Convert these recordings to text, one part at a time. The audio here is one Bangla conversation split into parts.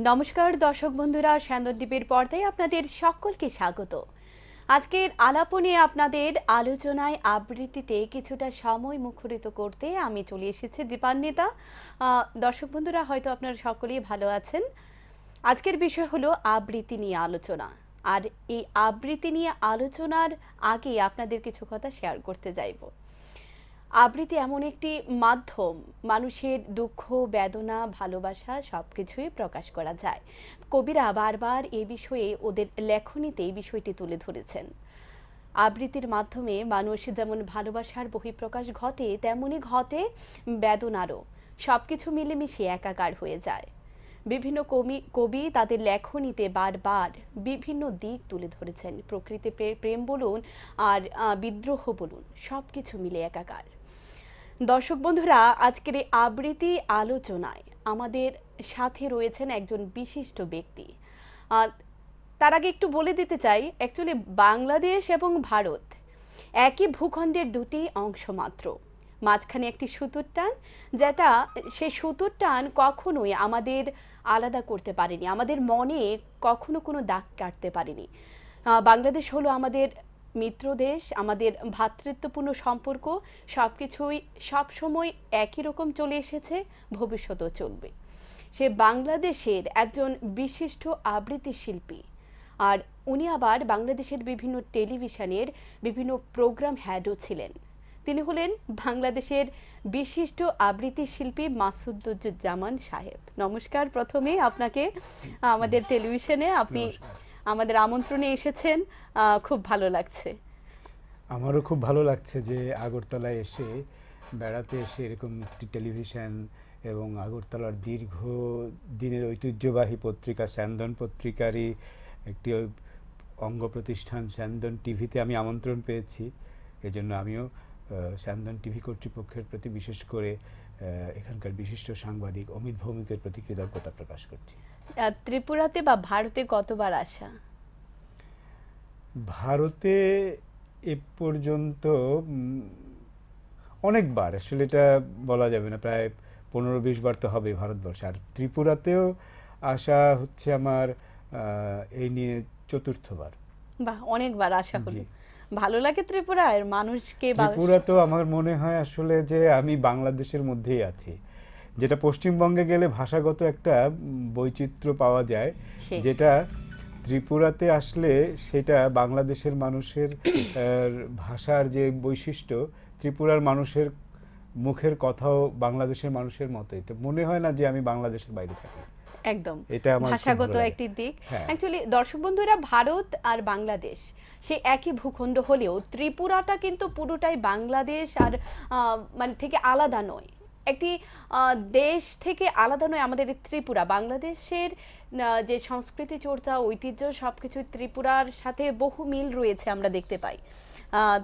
নমস্কার দর্শক বন্ধুরা, স্যান্দনদ্বীপের পর্দায় আপনাদের সকলকে স্বাগত। আজকের আলাপনে আপনাদের আলোচনায় আবৃত্তিতে কিছুটা সময় মুখরিত করতে আমি চলে এসেছি দীপান্বিতা। দর্শক বন্ধুরা, হয়তো আপনারা সকলেই ভালো আছেন। আজকের বিষয় হলো আবৃত্তি নিয়ে আলোচনা। আর এই আবৃত্তি নিয়ে আলোচনার আগে আপনাদের কিছু কথা শেয়ার করতে চাইব। আবৃত্তি এমন একটি মাধ্যম, মানুষের দুঃখ, বেদনা, ভালোবাসা সবকিছুই প্রকাশ করা যায়। কবিরা বারবার এই বিষয়ে ওদের লেখনীতে এই বিষয়টি তুলে ধরেছেন। আবৃত্তির মাধ্যমে মানুষ যেমন ভালোবাসার বহিঃপ্রকাশ ঘটে, তেমনি ঘটে বেদনারও। সবকিছু মিলেমিশে একাকার হয়ে যায়। বিভিন্ন কবি তাদের লেখনীতে বারবার বিভিন্ন দিক তুলে ধরেছেন। প্রকৃতি প্রেম বলুন আর বিদ্রোহ বলুন, সবকিছু মিলে একাকার। দর্শক বন্ধুরা, আজকের এই আবৃত্তি আলোচনায় আমাদের সাথে রয়েছেন একজন বিশিষ্ট ব্যক্তি। তার আগে একটু বলে দিতে চাই, অ্যাকচুয়ালি বাংলাদেশ এবং ভারত একই ভূখণ্ডের দুটি অংশ মাত্র, মাঝখানে একটি সুতোর টান, যেটা সেই সুতোর টান কখনোই আমাদের আলাদা করতে পারেনি, আমাদের মনে কখনো কোনো দাগ কাটতে পারেনি। বাংলাদেশ হলো আমাদের মিত্র দেশ, আমাদের ভ্রাতৃত্বপূর্ণ সম্পর্ক সবকিছুই সবসময় একই রকম চলে এসেছে, ভবিষ্যতেও চলবে। সে বাংলাদেশের একজন বিশিষ্ট আবৃত্তি শিল্পী, আর উনি আবার বাংলাদেশের বিভিন্ন টেলিভিশনের বিভিন্ন প্রোগ্রাম হেডও ছিলেন। তিনি হলেন বাংলাদেশের বিশিষ্ট আবৃত্তি শিল্পী মাসুদুজ্জামান সাহেব। নমস্কার প্রথমে আপনাকে আমাদের টেলিভিশনে, আপনি আমাদের আমন্ত্রণে এসেছেন, খুব ভালো লাগছে। আমারও খুব ভালো লাগছে যে আগরতলায় এসে বেড়াতে এসে এরকম একটি টেলিভিশন এবং আগরতলার দীর্ঘ দিনের ঐতিহ্যবাহী পত্রিকা স্যান্দন পত্রিকারই একটি অঙ্গ প্রতিষ্ঠান স্যান্দন টিভিতে আমি আমন্ত্রণ পেয়েছি। এজন্য আমিও স্যান্দন টিভি কর্তৃপক্ষের প্রতি, বিশেষ করে এখানকার বিশিষ্ট সাংবাদিক অমিত ভৌমিকের প্রতি কৃতজ্ঞতা প্রকাশ করছি। ত্রিপুরাতে বা ভারতে কতবার আসা? ভারতে এ পর্যন্ত অনেকবার, আসলে এটা বলা যাবে না, প্রায় 15-20 বার তো হবে ভারতবর্ষে। আর ত্রিপুরাতেও আসা হচ্ছে আমার এই নিয়ে চতুর্থবার। বাহ, অনেকবার আসা হলো। ভালো লাগে ত্রিপুরার মানুষকে? ত্রিপুরা তো আমার মনে হয় আসলে যে আমি বাংলাদেশের মধ্যেই আছি। যেটা পশ্চিমবঙ্গে গেলে ভাষাগত একটা বৈচিত্র্য পাওয়া যায়, যেটা ত্রিপুরাতে আসলে সেটা বাংলাদেশের মানুষের ভাষার যে বৈশিষ্ট্য, ত্রিপুরার মানুষের মুখের কথাও বাংলাদেশের মানুষের মতোই, তো মনে হয় না যে আমি বাংলাদেশের বাইরে থাকি। একদম এটা আমার ভাষাগত একটি দিক। অ্যাকচুয়ালি দর্শক বন্ধুরা, ভারত আর বাংলাদেশ সে একই ভূখণ্ড হলেও ত্রিপুরাটা কিন্তু পুরোটাই বাংলাদেশ আর মানে থেকে আলাদা নয়, একটি দেশ থেকে আলাদা নয়। আমাদের ত্রিপুরা বাংলাদেশের যে সংস্কৃতি চর্চা, ঐতিহ্য সবকিছু ত্রিপুরার সাথে বহু মিল রয়েছে, আমরা দেখতে পাই।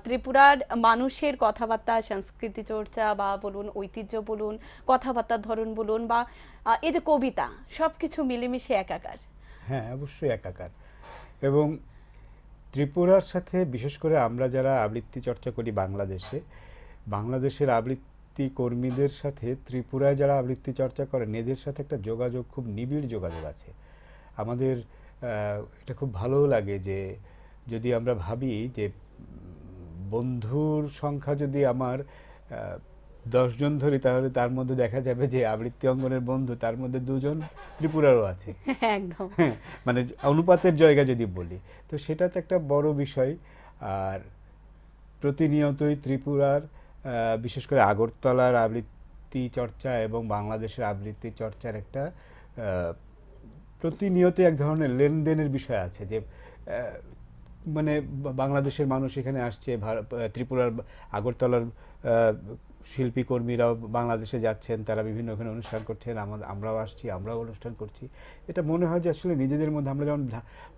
ত্রিপুরার মানুষের কথাবার্তা, সংস্কৃতি চর্চা বা বলুন, ঐতিহ্য বলুন, কথাবার্তার ধরন বলুন, বা এই যে কবিতা, সবকিছু মিলেমিশে একাকার। হ্যাঁ, অবশ্যই একাকার। এবং ত্রিপুরার সাথে বিশেষ করে আমরা যারা আবৃত্তি চর্চা করি বাংলাদেশে, বাংলাদেশের আবৃত্তি কর্মীদের সাথে ত্রিপুরায় যারা আবৃত্তি চর্চা করেন, এদের সাথে একটা যোগাযোগ, খুব নিবিড় যোগাযোগ আছে আমাদের। এটা খুব ভালো লাগে যে যদি আমরা ভাবি যে বন্ধুর সংখ্যা যদি আমার 10 জন ধরি, তাহলে তার মধ্যে দেখা যাবে যে আবৃত্তি অঙ্গনের বন্ধু তার মধ্যে 2 জন ত্রিপুরারও আছে। একদম, মানে অনুপাতের জায়গা যদি বলি, তো সেটা তো একটা বড় বিষয়। আর প্রতিনিয়তই ত্রিপুরার বিশেষ করে আগরতলার আবৃত্তি চর্চা এবং বাংলাদেশের আবৃত্তি চর্চার একটা প্রতিনিয়ত এক ধরনের লেনদেনের বিষয় আছে, যে মানে বাংলাদেশের মানুষ এখানে আসছে, ত্রিপুরার আগরতলার শিল্পী কর্মীরাও বাংলাদেশে যাচ্ছেন, তারা বিভিন্ন ওখানে অনুষ্ঠান করছেন, আমরাও আসছি, আমরাও অনুষ্ঠান করছি। এটা মনে হয় যে আসলে নিজেদের মধ্যে, আমরা যেমন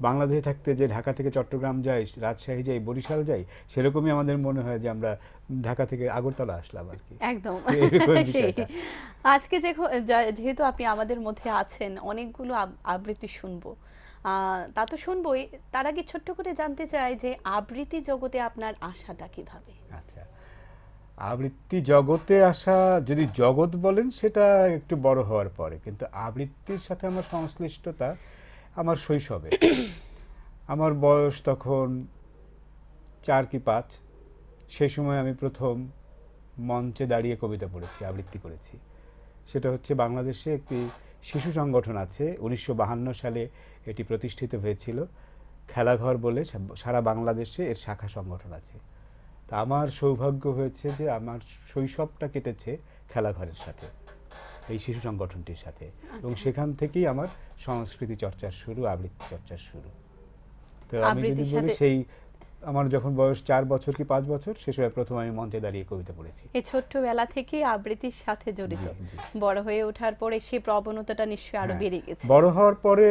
বাংলাদেশে থাকতে যে ঢাকা থেকে চট্টগ্রাম যাই, রাজশাহী যাই, বরিশাল যাই, সেরকমই আমাদের মনে হয় যে আমরা ঢাকা থেকে আগরতলা আসলাম আর কি। একদম। আজকে যেহেতু আপনি আমাদের মধ্যে আছেন, অনেকগুলো আবৃত্তি শুনবো, তা তো শুনবই। তার আগে ছোট্ট করে জানতে চাই যে আবৃত্তি জগতে আপনার আশাটা কিভাবে? আচ্ছা, আবৃত্তি জগতে আসা, যদি জগৎ বলেন সেটা একটু বড় হওয়ার পরে, কিন্তু আবৃত্তির সাথে আমার সংশ্লিষ্টতা আমার শৈশবে। আমার বয়স তখন 4 কি 5। সেই সময় আমি প্রথম মঞ্চে দাঁড়িয়ে কবিতা পড়েছি, আবৃত্তি করেছি। সেটা হচ্ছে বাংলাদেশে একটি শিশু সংগঠন আছে, 1952 সালে এটি প্রতিষ্ঠিত হয়েছিল, খেলাঘর বলে সারা বাংলাদেশে এর শাখা সংগঠন আছে। তা আমার সৌভাগ্য হয়েছে যে আমার শৈশবটা কেটেছে খেলাঘরের সাথে, এই শিশু সংগঠনটির সাথে, এবং আচ্ছা। সেখান থেকেই আমার সংস্কৃতি চর্চার শুরু, আবৃত্তি চর্চার শুরু। তো আমি যদি আবৃত্তির বলি সাথে সেই আমার যখন বয়স 4 বছর কি 5 বছর, সে সময় প্রথম আমি মঞ্চে দাঁড়িয়ে কবিতা পড়েছি। এই ছোট্টবেলা থেকেই আবৃত্তির সাথে জড়িত। জি, জি। বড় হয়ে ওঠার পরে সেই প্রবণতাটা নিশ্চয়ই আরো হ্যাঁ, বেড়ে গেছে। বড় হওয়ার পরে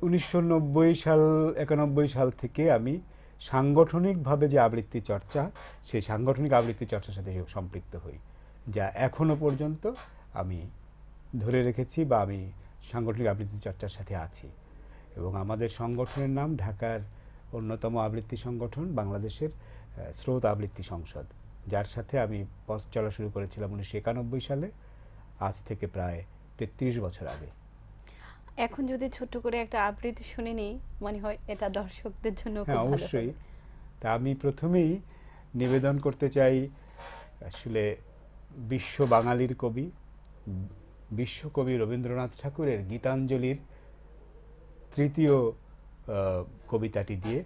1990 সাল 91 সাল থেকে আমি সাংগঠনিকভাবে যে আবৃত্তি চর্চা, সেই সাংগঠনিক আবৃত্তি চর্চার সাথে সম্পৃক্ত হই, যা এখনো পর্যন্ত আমি ধরে রেখেছি, বা আমি সাংগঠনিক আবৃত্তি চর্চার সাথে আছি। এবং আমাদের সংগঠনের নাম ঢাকার অন্যতম আবৃত্তি সংগঠন বাংলাদেশের স্রোত আবৃত্তি সংসদ, যার সাথে আমি পথ চলা শুরু করেছিলাম 1991 সালে, আজ থেকে প্রায় 33 বছর আগে। এখন যদি ছোট্ট করে একটা আবৃত্তি শুনে নিই, মনে হয় এটা দর্শকদের জন্য খুব হ্যাঁ, ভালো অবশ্যই। হবে। তা আমি প্রথমেই নিবেদন করতে চাই আসলে বিশ্ব বাঙালির কবি, বিশ্বকবি রবীন্দ্রনাথ ঠাকুরের গীতাঞ্জলির তৃতীয় কবিতাটি দিয়ে,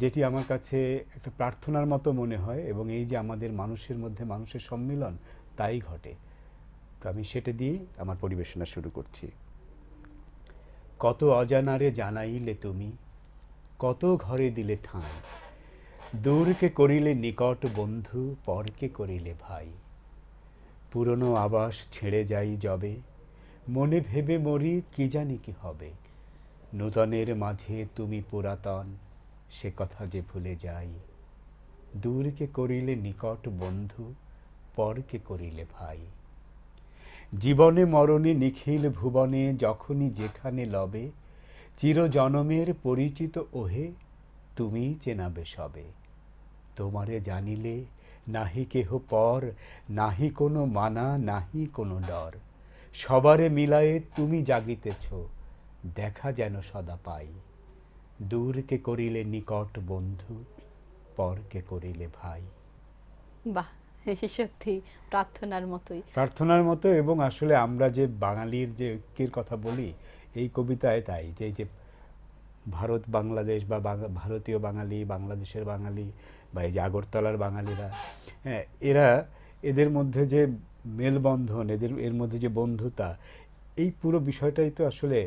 যেটি আমার কাছে একটা প্রার্থনার মতো মনে হয়, এবং এই যে আমাদের মানুষের মধ্যে মানুষের সম্মিলন, তাই ঘটে। তো আমি সেটা দিয়েই আমার পরিবেশনা শুরু করছি। কত অজানারে জানাইলে তুমি, কত ঘরে দিলে ঠাঁই, দূরকে করিলে নিকট বন্ধু, পরকে করিলে ভাই। পুরনো আবাস ছেড়ে যাই যবে, মনে ভেবে মরি কি জানি কি হবে। নূতনের মাঝে তুমি পুরাতন, সে কথা যে ভুলে যাই। দূরকে করিলে নিকট বন্ধু, পরকে করিলে ভাই। জীবনে মরণে নিখিল ভুবনে, যখনই যেখানে লবে, চিরজনমের পরিচিত ওহে, তুমিই চেনাবে সবে। তোমারে জানিলে নাহি কেহ পর, নাহি কোনো মানা, নাহি কোনো ডর। সবারে মিলায়ে তুমি জাগিতেছ, দেখা যেন সদা পাই। দূরকে করিলে নিকট বন্ধু, পরকে করিলে ভাই। বাহ, সত্যি প্রার্থনার মতোই। প্রার্থনার মতো, এবং আসলে আমরা যে বাঙালির যে ঐক্যের কথা বলি এই কবিতায়, তাই যে এই যে ভারত বাংলাদেশ, বা ভারতীয় বাঙালি, বাংলাদেশের বাঙালি, বা এই যে আগরতলার বাঙালিরা, হ্যাঁ, এদের মধ্যে যে মেলবন্ধন, এর মধ্যে যে বন্ধুতা, এই পুরো বিষয়টাই তো আসলে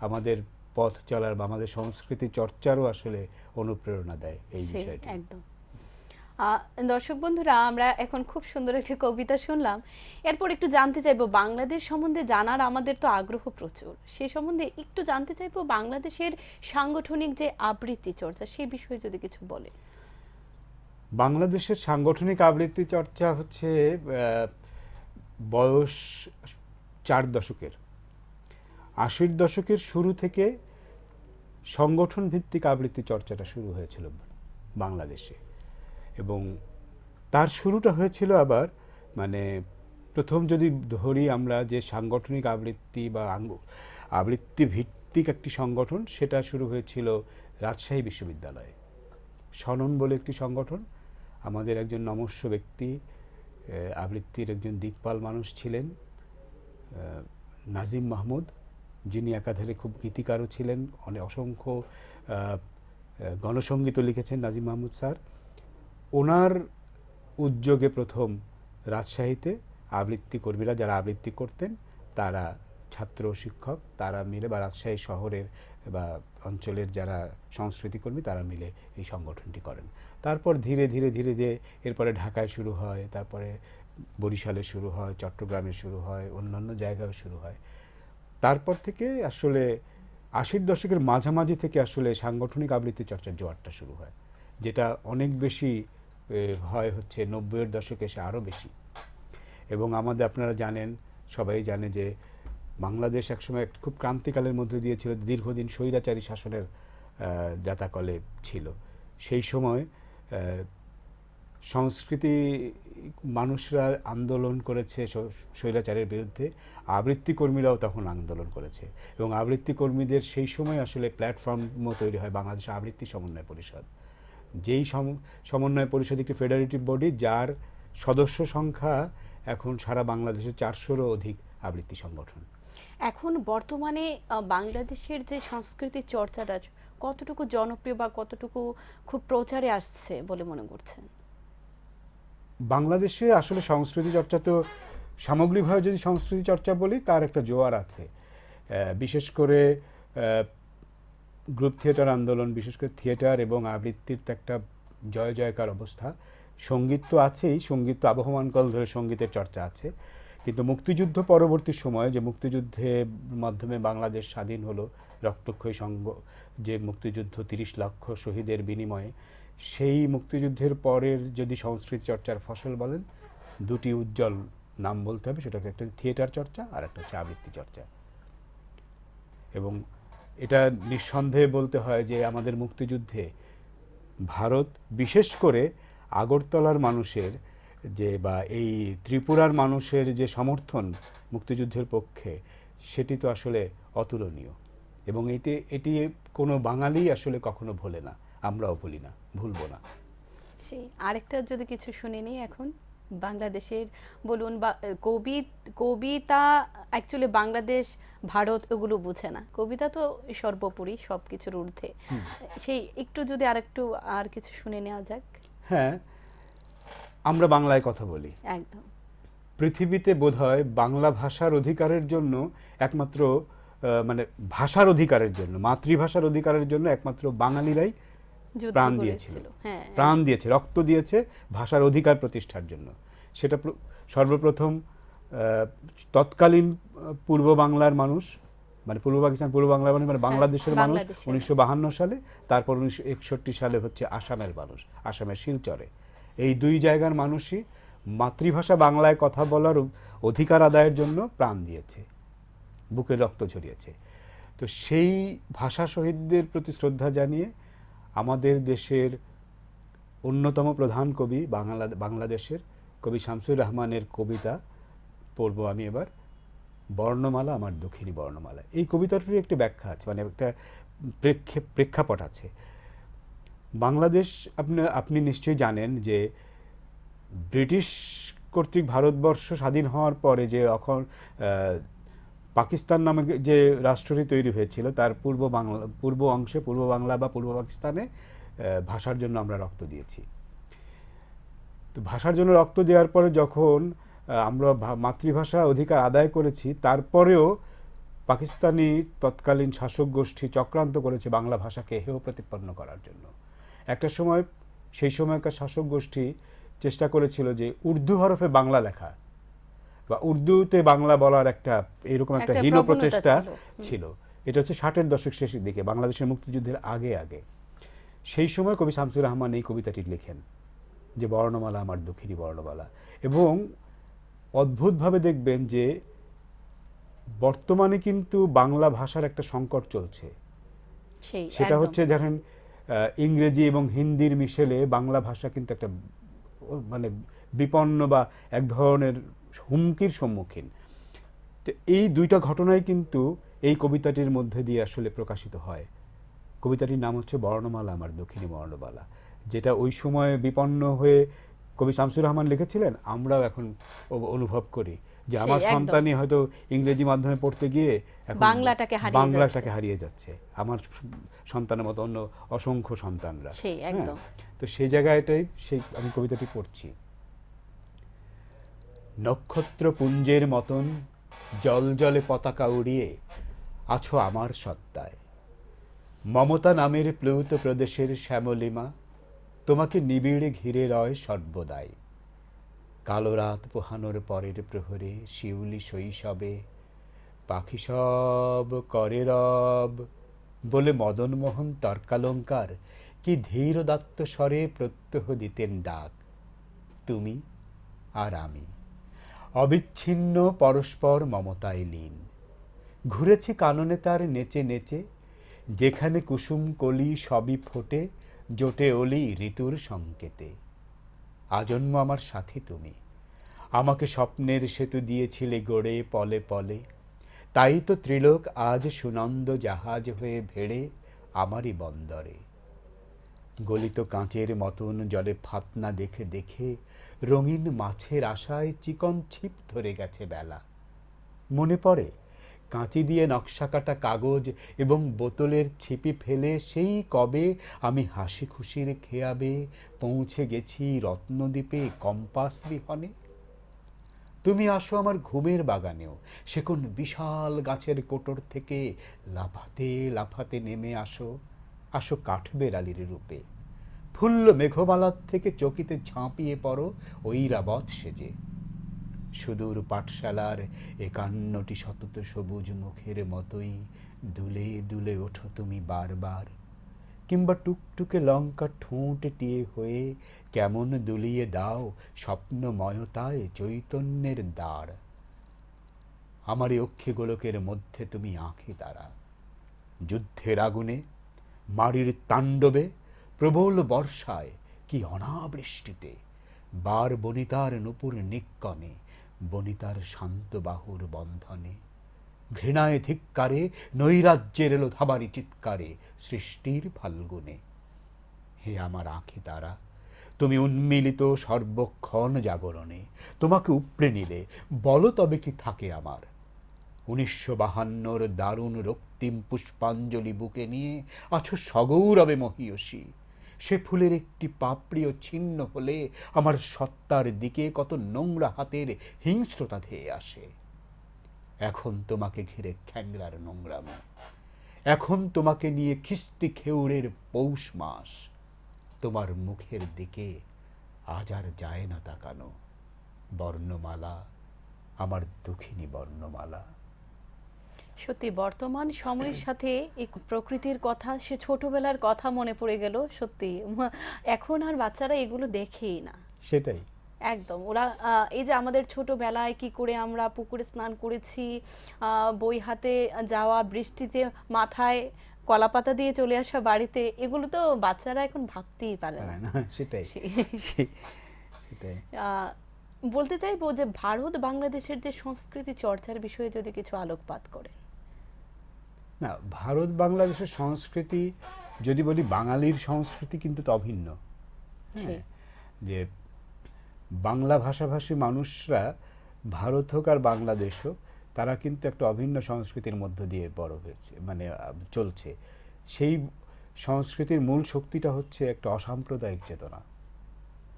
আমাদের পথ চলার বা আমাদের সংস্কৃতি চর্চারও আসলে অনুপ্রেরণা দেয় এই সেই বিষয়টি। একদম। দর্শক বন্ধুরা, আমরা এখন খুব সুন্দর একটি কবিতা শুনলাম। এরপর একটু জানতে চাইবো বাংলাদেশ সম্বন্ধে, জানার আমাদের তো আগ্রহ প্রচুর, সে সম্বন্ধে একটু জানতে চাইবো বাংলাদেশের সাংগঠনিক যে আবৃত্তি চর্চা, সেই বিষয়ে যদি কিছু বলে। বাংলাদেশের সাংগঠনিক আবৃত্তি চর্চা হচ্ছে বয়স 4 দশকের, 80-র দশকের শুরু থেকে সংগঠন ভিত্তিক আবৃত্তি চর্চাটা শুরু হয়েছিল বাংলাদেশে। এবং তার শুরুটা হয়েছিল আবার, মানে প্রথম যদি ধরি আমরা, যে সাংগঠনিক আবৃত্তি বা আবৃত্তি ভিত্তিক একটি সংগঠন, সেটা শুরু হয়েছিল রাজশাহী বিশ্ববিদ্যালয়ে। শনন বলে একটি সংগঠন, আমাদের একজন নমস্য ব্যক্তি, আবৃত্তির একজন দিকপাল মানুষ ছিলেন নাজিম মাহমুদ, যিনি একাধারে খুব গীতিকারও ছিলেন, অসংখ্য গণসঙ্গীতও লিখেছেন নাজিম মাহমুদ স্যার। ওনার উদ্যোগে প্রথম রাজশাহীতে আবৃত্তি কর্মীরা যারা আবৃত্তি করতেন, তারা ছাত্র শিক্ষক তারা মিলে, বা রাজশাহী শহরের বা অঞ্চলের যারা সংস্কৃতি কর্মী তারা মিলে এই সংগঠনটি করেন। তারপর ধীরে ধীরে ধীরে ধীরে এরপরে ঢাকায় শুরু হয়, তারপরে বরিশালে শুরু হয়, চট্টগ্রামে শুরু হয়, অন্যান্য জায়গায় শুরু হয়। তারপর থেকে আসলে 80-র দশকের মাঝামাঝি থেকে আসলে সাংগঠনিক আবৃত্তি চর্চার জোয়ারটা শুরু হয়, যেটা অনেক বেশি হয় হচ্ছে 90-এর দশকে, এসে আরও বেশি। এবং আমাদের, আপনারা জানেন, সবাই জানে যে বাংলাদেশ একসময় খুব ক্রান্তিকালের মধ্যে দিয়েছিল, দীর্ঘদিন স্বৈরাচারী শাসনের জাতাকলে ছিল। সেই সময় সংস্কৃতি মানুষরা আন্দোলন করেছে স্বৈরাচারের বিরুদ্ধে, আবৃত্তি কর্মীরাও তখন আন্দোলন করেছে, এবং আবৃত্তি কর্মীদের সেই সময় আসলে প্ল্যাটফর্মও তৈরি হয় বাংলাদেশ আবৃত্তি সমন্বয় পরিষদ। যেই সমন্বয় পরিষদ একটি ফেডারেটিভ বডি, যার সদস্য সংখ্যা এখন সারা বাংলাদেশে 400-রও অধিক আবৃত্তি সংগঠন। এখন বর্তমানে বাংলাদেশের যে সংস্কৃতি চর্চাটা কতটুকু জনপ্রিয় বা কতটুকু খুব প্রচারে আসছে বলে মনে করছেন? বাংলাদেশে আসলে সংস্কৃতি চর্চা তো সামগ্রিকভাবে যদি সংস্কৃতি চর্চা বলি, তার একটা জোয়ার আছে। বিশেষ করে গ্রুপ থিয়েটার আন্দোলন, বিশেষ করে থিয়েটার এবং আবৃত্তির তো একটা জয় জয়কার অবস্থা। সঙ্গীত তো আছেই, সঙ্গীত তো আবহমানকাল ধরে সঙ্গীতের চর্চা আছে, কিন্তু মুক্তিযুদ্ধ পরবর্তী সময়ে যে মুক্তিযুদ্ধের মাধ্যমে বাংলাদেশ স্বাধীন হলো, রক্তক্ষয়ী যে মুক্তিযুদ্ধ 30 লক্ষ শহীদের বিনিময়ে, সেই মুক্তিযুদ্ধের পরের যদি সংস্কৃতি চর্চার ফসল বলেন, দুটি উজ্জ্বল নাম বলতে হবে। সেটা একটা থিয়েটার চর্চা আর একটা হচ্ছে আবৃত্তি চর্চা। এবং এটা নিঃসন্দেহে বলতে হয় যে আমাদের মুক্তিযুদ্ধে ভারত, বিশেষ করে আগরতলার মানুষের বা এই ত্রিপুরার মানুষের যে সমর্থন মুক্তিযুদ্ধের পক্ষে, সেটি তো আসলে অতুলনীয়, এবং এটি কোনো বাঙালি আসলে কখনো ভোলে না, আমরাও ভুলি না, ভুলবো না। সেই আরেকটা যদি কিছু শুনে নিই এখন, বাংলাদেশের বলুন বা কবিতা, অ্যাকচুয়ালি বাংলাদেশ ভারত এগুলো বুঝে না, কবিতা তো সর্বোপরি সবকিছুর ঊর্ধ্বে। সেই একটু যদি আর কিছু শুনে নেওয়া যাক। হ্যাঁ, আমরা বাংলায় কথা বলি। একদম। পৃথিবীতে বোধহয় বাংলা ভাষার অধিকারের জন্য একমাত্র মানে ভাষার অধিকারের জন্য, মাতৃভাষার অধিকারের জন্য একমাত্র বাঙালিরাই প্রাণ দিয়েছিল, প্রাণ দিয়েছে, রক্ত দিয়েছে ভাষার অধিকার প্রতিষ্ঠার জন্য। সেটা সর্বপ্রথম তৎকালীন পূর্ব বাংলার মানুষ, মানে পূর্ব পাকিস্তান, পূর্ব বাংলার মানুষ, মানে বাংলাদেশের মানুষ 1952 সালে, তারপর 1961 সালে হচ্ছে আসামের মানুষ, আসামের শিলচরে। এই দুই জায়গার মানুষই মাতৃভাষা বাংলায় কথা বলার অধিকার আদায়ের জন্য প্রাণ দিয়েছে, বুকের রক্ত ঝরিয়েছে। তো সেই ভাষা শহীদদের প্রতি শ্রদ্ধা জানিয়ে আমাদের দেশের অন্যতম প্রধান কবি, বাংলাদেশের কবি শামসুর রহমানের কবিতা পড়ব আমি এবার, বর্ণমালা আমার দক্ষিণী বর্ণমালা। এই কবিতাটির একটি ব্যাখ্যা আছে, মানে একটা প্রেক্ষাপট আছে। বাংলাদেশ, আপনি নিশ্চয়ই জানেন যে ব্রিটিশ কর্তৃক ভারতবর্ষ স্বাধীন হওয়ার পরে যে পাকিস্তান নামে যে রাষ্ট্রটি তৈরি হয়েছিল, তার পূর্ব অংশে, পূর্ব বাংলা বা পূর্ব পাকিস্তানে ভাষার জন্য আমরা রক্ত দিয়েছি। তো ভাষার জন্য রক্ত দেওয়ার পরে যখন আমরা মাতৃভাষা অধিকার আদায় করেছি, তারপরেও পাকিস্তানি তৎকালীন শাসক গোষ্ঠী চক্রান্ত করেছে বাংলা ভাষাকে হেয় প্রতিপন্ন করার জন্য। একটা সময় সেই সময়কার শাসক গোষ্ঠী চেষ্টা করেছিল যে উর্দু হরফে বাংলা লেখা বা উর্দুতে বাংলা বলার এরকম একটা হীন প্রচেষ্টা ছিল। এটা হচ্ছে 60-এর দশক শেষের দিকে, বাংলাদেশের মুক্তিযুদ্ধের আগে। সেই সময় কবি শামসুর রহমান এই কবিতাটি লেখেন যে বর্ণমালা আমার দক্ষিণী বর্ণমালা। এবং অদ্ভুতভাবে দেখবেন যে বর্তমানে কিন্তু বাংলা ভাষার একটা সংকট চলছে। সেটা হচ্ছে ধরেন ইংরেজি এবং হিন্দির মিশেলে বাংলা ভাষা কিন্তু একটা মানে বিপন্ন বা এক ধরনের হুমকির সম্মুখীন। তো এই দুইটা ঘটনাই কিন্তু এই কবিতাটির মধ্যে দিয়ে আসলে প্রকাশিত হয়। কবিতাটির নাম হচ্ছে বর্ণমালা আমার দক্ষিণী বর্ণমালা, যেটা ওই সময় বিপন্ন হয়ে কবি শামসুর রহমান লিখেছিলেন। আমরাও এখন অনুভব করি যে আমার সন্তানই হয়তো ইংরেজি মাধ্যমে পড়তে গিয়ে বাংলাটাকে হারিয়ে যাচ্ছে, আমার সন্তানের মতো অন্য অসংখ্য সন্তানরা। তো সেই জায়গাটাই আমি কবিতাটি পড়ছি। নক্ষত্র পুঞ্জের মতন জল জলে পতাকা উড়িয়ে আছো আমার সত্তায়, মমতা নামের প্লুত প্রদেশের শ্যামলিমা তোমাকে নিবিড়ে ঘিরে রয় সর্বদাই। কালো রাত পোহানোর পরের প্রহরে শিউলি শৈশবে পাখি সব করে রব বলে মদনমোহন তর্কালঙ্কার কি ধীরদাত্ত স্বরে প্রত্যহ দিতেন ডাক। তুমি আর আমি অবিচ্ছিন্ন পরস্পর মমতায় লীন, ঘুরেছি কাননে তার নেচে নেচে, যেখানে কুসুম কলি সবই ফোটে জোটে অলি ঋতুর সংকেতে। আজন্ম আমার সাথী তুমি। আমাকে স্বপ্নের সেতু দিয়েছিলে গড়ে পলে পলে, তাই তো ত্রিলোক আজ সুনন্দ জাহাজ হয়ে ভেড়ে আমারই বন্দরে। গলিত কাঁচের মতন জলে ফাতনা দেখে দেখে রঙিন মাছের আশায় চিকন ছিপ ধরে গেছে বেলা। মনে পড়ে কাঁচি দিয়ে নকশা কাটা কাগজ এবং বোতলের ছিপি ফেলে সেই কবে আমি হাসি খুশির খেয়াবে পৌঁছে গেছি রত্নদ্বীপে কম্পাস বিহনে। তুমি আসো আমার ঘুমের বাগানেও, সে কোন বিশাল গাছের কোটর থেকে লাফাতে লাফাতে নেমে আসো, আসো কাঠবেড়ালির রূপে। ফুল্ল মেঘমালার থেকে চকিতে ঝাঁপিয়ে পড়ো ঐরাবত সেজে। সুদূর পাঠশালার ৫১টি শতত সবুজ মুখের মতোই দুলে দুলে ওঠো তুমি বারবার, কিংবা টুকটুকে লঙ্কা ঠোঁট টিয়ে হয়ে কেমন দুলিয়ে দাও স্বপ্নময়তায় চৈতন্যের দ্বার। আমার এই অক্ষি গোলকের মধ্যে তুমি আঁখি তারা। যুদ্ধের আগুনে, মারির তাণ্ডবে, প্রবল বর্ষায়, কি অনাবৃষ্টিতে, বার বনিতার নূপুর নিক্কণে, বনিতার শান্ত বাহুর বন্ধনে, ঘৃণায় ধিক্কারে, নৈরাজ্যের এলো ধাবারি চিৎকারে সৃষ্টির ফাল্গুনে। হে আমার আঁখি তারা, তুমি উন্মিলিত সর্বক্ষণ জাগরণে, তোমাকে উপড়ে নিলে বলো তবে কি থাকে আমার। ১৯৫২র দারুণ রক্তিম পুষ্পাঞ্জলি বুকে নিয়ে আছো সগৌরবে মহীয়সী। সে ফুলের একটি পাপড়িও ছিন্ন হলে আমার সত্তার দিকে কত নোংরা হাতের হিংস্রতা ধেয়ে আসে। এখন তোমাকে ঘিরে খ্যাংরার নোংরামো, এখন তোমাকে নিয়ে খিস্তি খেউড়ের পৌষ মাস। তোমার মুখের দিকে আজ আর যায় না তাকানো। বর্ণমালা, আমার দুঃখিনী বর্ণমালা। সত্যি বর্তমান সময়ের সাথে এই প্রকৃতির কথা, সে ছোটবেলার কথা মনে পড়ে গেল। সত্যি এখন আর বাচ্চারা এগুলো দেখেই না। সেটাই। একদম ওরা এই যে আমাদের ছোটবেলায় কি করে আমরা পুকুরে স্নান করেছি, বই হাতে যাওয়া, বৃষ্টিতে মাথায় কলাপাতা দিয়ে চলে আসা বাড়িতে, এগুলো তো বাচ্চারা এখন ভাবতেই পারে না। সেটাই সে- সেটাই। আহ, বলতে চাইবো যে ভারত বাংলাদেশের যে সংস্কৃতি চর্চার বিষয়ে যদি কিছু আলোকপাত করে। না, ভারত বাংলাদেশের সংস্কৃতি যদি বলি, বাঙালির সংস্কৃতি কিন্তু তো অভিন্ন। হ্যাঁ, যে বাংলা ভাষাভাষী মানুষরা, ভারত হোক আর বাংলাদেশ হোক, তারা কিন্তু একটা অভিন্ন সংস্কৃতির মধ্য দিয়ে বড় হয়েছে, মানে চলছে। সেই সংস্কৃতির মূল শক্তিটা হচ্ছে একটা অসাম্প্রদায়িক চেতনা।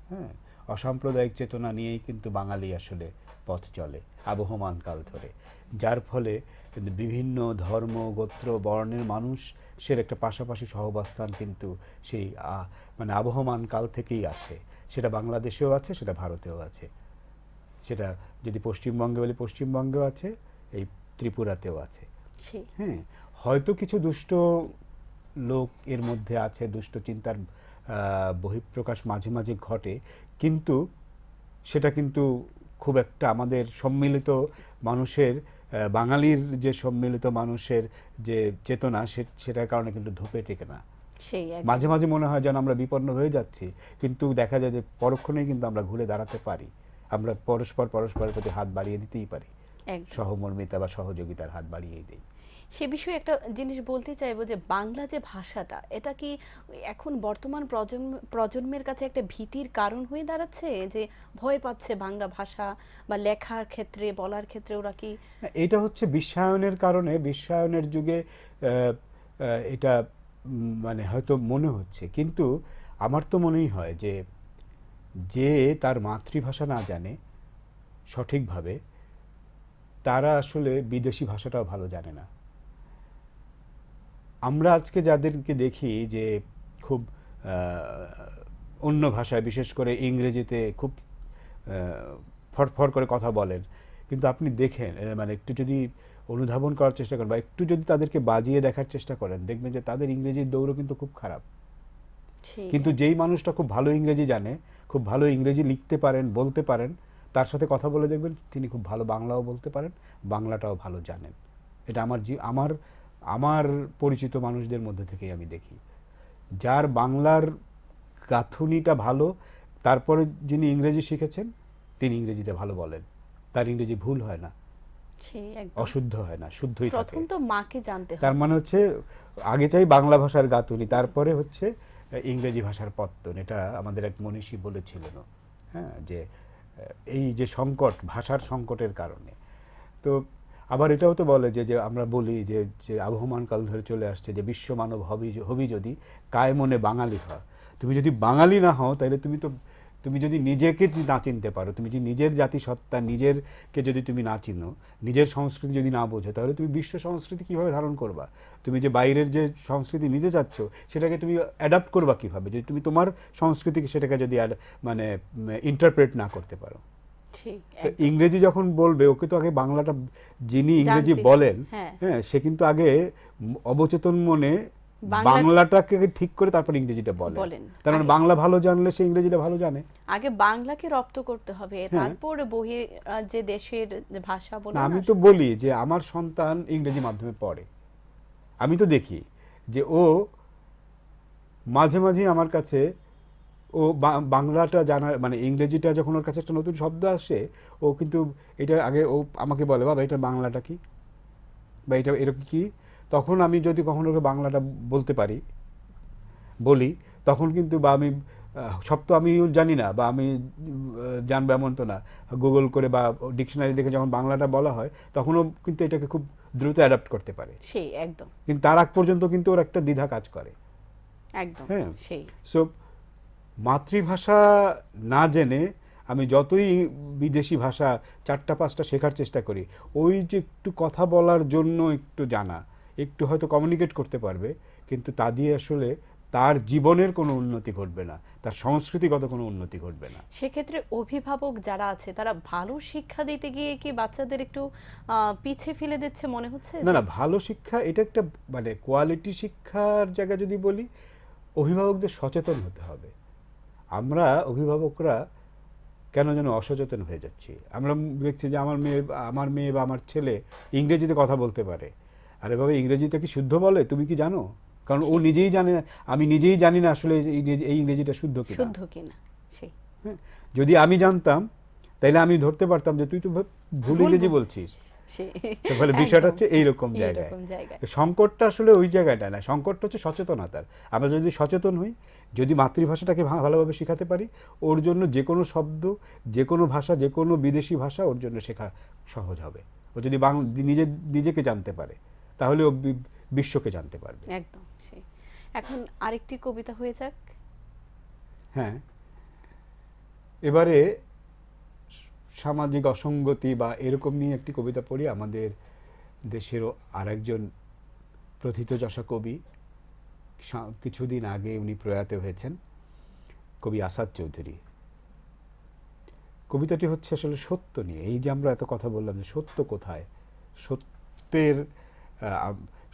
হ্যাঁ, অসাম্প্রদায়িক চেতনা নিয়েই কিন্তু বাঙালি আসলে পথ চলে আবহমান কাল ধরে, যার ফলে কিন্তু বিভিন্ন ধর্ম, গোত্র, বর্ণের মানুষ সের একটা পাশাপাশি সহাবস্থান কিন্তু সেই মানে আবহমান কাল থেকেই আছে। সেটা বাংলাদেশেও আছে, সেটা ভারতেও আছে, সেটা যদি পশ্চিমবঙ্গে বলি পশ্চিমবঙ্গেও আছে, এই ত্রিপুরাতেও আছে। হ্যাঁ, হয়তো কিছু দুষ্ট লোক এর মধ্যে আছে, দুষ্ট চিন্তার বহিঃপ্রকাশ মাঝে মাঝে ঘটে, কিন্তু সেটা কিন্তু খুব একটা আমাদের সম্মিলিত মানুষের, বাঙালির যে সম্মিলিত মানুষের যে চেতনা, সেটার কারণে কিন্তু ধোপে টেকে না। মাঝে মাঝে মনে হয় যেন আমরা বিপন্ন হয়ে যাচ্ছি, কিন্তু দেখা যায় যে পরক্ষণেই কিন্তু আমরা ঘুরে দাঁড়াতে পারি। আমরা পরস্পরের প্রতি হাত বাড়িয়ে দিতেই পারি, সহমর্মিতা বা সহযোগিতার হাত বাড়িয়েই দিই। সে বিষয়ে একটা জিনিস বলতে চাইবো যে বাংলা যে ভাষাটা, এটা কি এখন বর্তমান প্রজন্মের কাছে একটা ভীতির কারণ হয়ে দাঁড়াচ্ছে, যে ভয় পাচ্ছে বাংলা ভাষা বা লেখার ক্ষেত্রে, বলার ক্ষেত্রে? ওরা কি, এটা হচ্ছে বিশ্বায়নের কারণে, বিশ্বায়নের যুগে এটা মানে হয়তো মনে হচ্ছে, কিন্তু আমার তো মনেই হয় যে যে তার মাতৃভাষা না জানে সঠিকভাবে, তারা আসলে বিদেশি ভাষাটাও ভালো জানে না। আমরা আজকে যাদেরকে দেখি যে খুব অন্য ভাষায়, বিশেষ করে ইংরেজিতে খুব ফরফর করে কথা বলেন, কিন্তু আপনি দেখেন, মানে একটু যদি অনুধাবন করার চেষ্টা করেন বা একটু যদি তাদেরকে বাজিয়ে দেখার চেষ্টা করেন, দেখবেন যে তাদের ইংরেজির দৌড়ও কিন্তু খুব খারাপ। কিন্তু যেই মানুষটা খুব ভালো ইংরেজি জানে, খুব ভালো ইংরেজি লিখতে পারেন, বলতে পারেন, তার সাথে কথা বলে দেখবেন তিনি খুব ভালো বাংলাও বলতে পারেন, বাংলাটাও ভালো জানেন। এটা আমার আমার পরিচিত মানুষদের মধ্যে থেকেই আমি দেখি। যার বাংলার গাঁথুনিটা ভালো, তারপরে যিনি ইংরেজি শিখেছেন তিনি ইংরেজিতে ভালো বলেন, তার ইংরেজি ভুল হয় না, সেই একদম অশুদ্ধ হয় না, শুদ্ধই থাকে। প্রথম তো মাকে জানতে তার হবে। মানে হচ্ছে আগে চাই বাংলা ভাষার গাঁথুনি, তারপরে হচ্ছে ইংরেজি ভাষার পত্তন। এটা আমাদের এক মনীষী বলেছিলেন, হ্যাঁ, যে এই যে সংকট, ভাষার সংকটের কারণে। তো আবার এটাও তো বলে যে যে আমরা বলি যে যে আবহমান কাল ধরে চলে আসছে যে বিশ্ব মানব হবি যদি কায় মনে বাঙালি হয়। তুমি যদি বাঙালি না হও তাহলে তুমি যদি নিজেকে না চিনতে পারো, তুমি যদি নিজের জাতিসত্তা নিজেরকে যদি তুমি না চিনো, নিজের সংস্কৃতি যদি না বোঝো, তাহলে তুমি বিশ্ব সংস্কৃতি কিভাবে ধারণ করবা? তুমি যে বাইরের যে সংস্কৃতি নিতে চাচ্ছ সেটাকে তুমি অ্যাডাপ্ট করবা কিভাবে, যদি তুমি তোমার সংস্কৃতিকে সেটাকে যদি মানে ইন্টারপ্রেট না করতে পারো? ঠিক তো একদম ইংরেজি যখন বলবে, ওকে তো আগে বাংলাটা, যিনি ইংরেজি জানতে বলেন, হ্যাঁ হ্যাঁ, সে কিন্তু আগে অবচেতন মনে বাংলা বাংলাটাকে ঠিক করে তারপর ইংরেজিটা বলেন। বলেন তার মানে আগে বাংলা ভালো জানলে সে ইংরেজিটা ভালো জানে। আগে বাংলাকে রপ্ত করতে হবে, হ্যাঁ। তারপর বহির যে দেশের যে ভাষা বলো না, না আমি তো বলি যে আমার সন্তান ইংরেজি মাধ্যমে পড়ে, আমি তো দেখি যে ও মাঝে মাঝে আমার কাছে, ও বাংলাটা জানার মানে ইংরেজিটা যখন ওর কাছে একটা নতুন শব্দ আসে, ও কিন্তু এটা আগে ও আমাকে বলে, বাবা এটা বাংলাটা কি, বা এটা এরকম কি। তখন আমি যদি কখনো ওকে বাংলাটা বলতে পারি, বলি, তখন কিন্তু, বা আমি সব তো আমি জানি না, বা আমি জানবো এমন তো না, গুগল করে বা ডিকশনারি দেখে যখন বাংলাটা বলা হয় তখনও কিন্তু এটাকে খুব দ্রুত অ্যাডাপ্ট করতে পারে। সেই একদম কিন্তু তার আগ পর্যন্ত কিন্তু ওর একটা দ্বিধা কাজ করে। একদম হ্যাঁ, সেই সো মাতৃভাষা না জেনে আমি যতই বিদেশি ভাষা 4টা 5টা শেখার চেষ্টা করি, ওই যে একটু কথা বলার জন্য একটু জানা, একটু হয়তো কমিউনিকেট করতে পারবে, কিন্তু তা দিয়ে আসলে তার জীবনের কোনো উন্নতি ঘটবে না, তার সংস্কৃতিগত কোনো উন্নতি ঘটবে না। সেক্ষেত্রে অভিভাবক যারা আছে তারা ভালো শিক্ষা দিতে গিয়ে কি বাচ্চাদের একটু পিছে ফেলে দিচ্ছে মনে হচ্ছে না যে না, ভালো শিক্ষা এটা একটা মানে কোয়ালিটি শিক্ষার জায়গা যদি বলি, অভিভাবকদের সচেতন হতে হবে। আমরা অভিভাবকরা কেন যেন অসচেতন হয়ে যাচ্ছি। আমরা দেখছি যে আমার মেয়ে বা আমার ছেলে ইংরেজিতে কথা বলতে পারে। আরে বাবা, ইংরেজিটা কি শুদ্ধ বলে তুমি কি জানো? কারণ ও নিজেই জানে না, আমি নিজেই জানি না আসলে এই ইংরেজিটা শুদ্ধ কিনা। শুদ্ধ কিনা সেই হ্যাঁ, যদি আমি জানতাম তাহলে আমি ধরতে পারতাম যে তুই তো ভুল ভুল ইংরেজি বল- বলছিস। সেই তাহলে বিষয়টা একদম হচ্ছে এইরকম জায়গায়। এইরকম জায়গায় সংকটটা আসলে ওই জায়গাটা না, সংকটটা হচ্ছে সচেতনতার। আমরা যদি সচেতন হই, যদি মাতৃভাষাটাকে ভালোভাবে শেখাতে পারি, ওর জন্য যে কোনো শব্দ, যে কোনো ভাষা, যে কোনো বিদেশি ভাষা ওর জন্য শেখা সহজ হবে। ও যদি নিজেকে জানতে পারে, তাহলে ও বিশ্বকে জানতে পারবে। একদম সেই। এখন আরেকটি কবিতা হয়ে যাক। হ্যাঁ, এবারে সামাজিক অসঙ্গতি বা এরকম নিয়ে একটি কবিতা পড়ি। আমাদের দেশেরও আরেকজন প্রথিতযশা কবি, কিছুদিন আগে উনি প্রয়াত হয়েছেন, কবি আসাদ চৌধুরী। কবিতাটি হচ্ছে আসলে সত্য নিয়ে। এই যে আমরা এত কথা বললাম যে সত্য কোথায়, সত্যের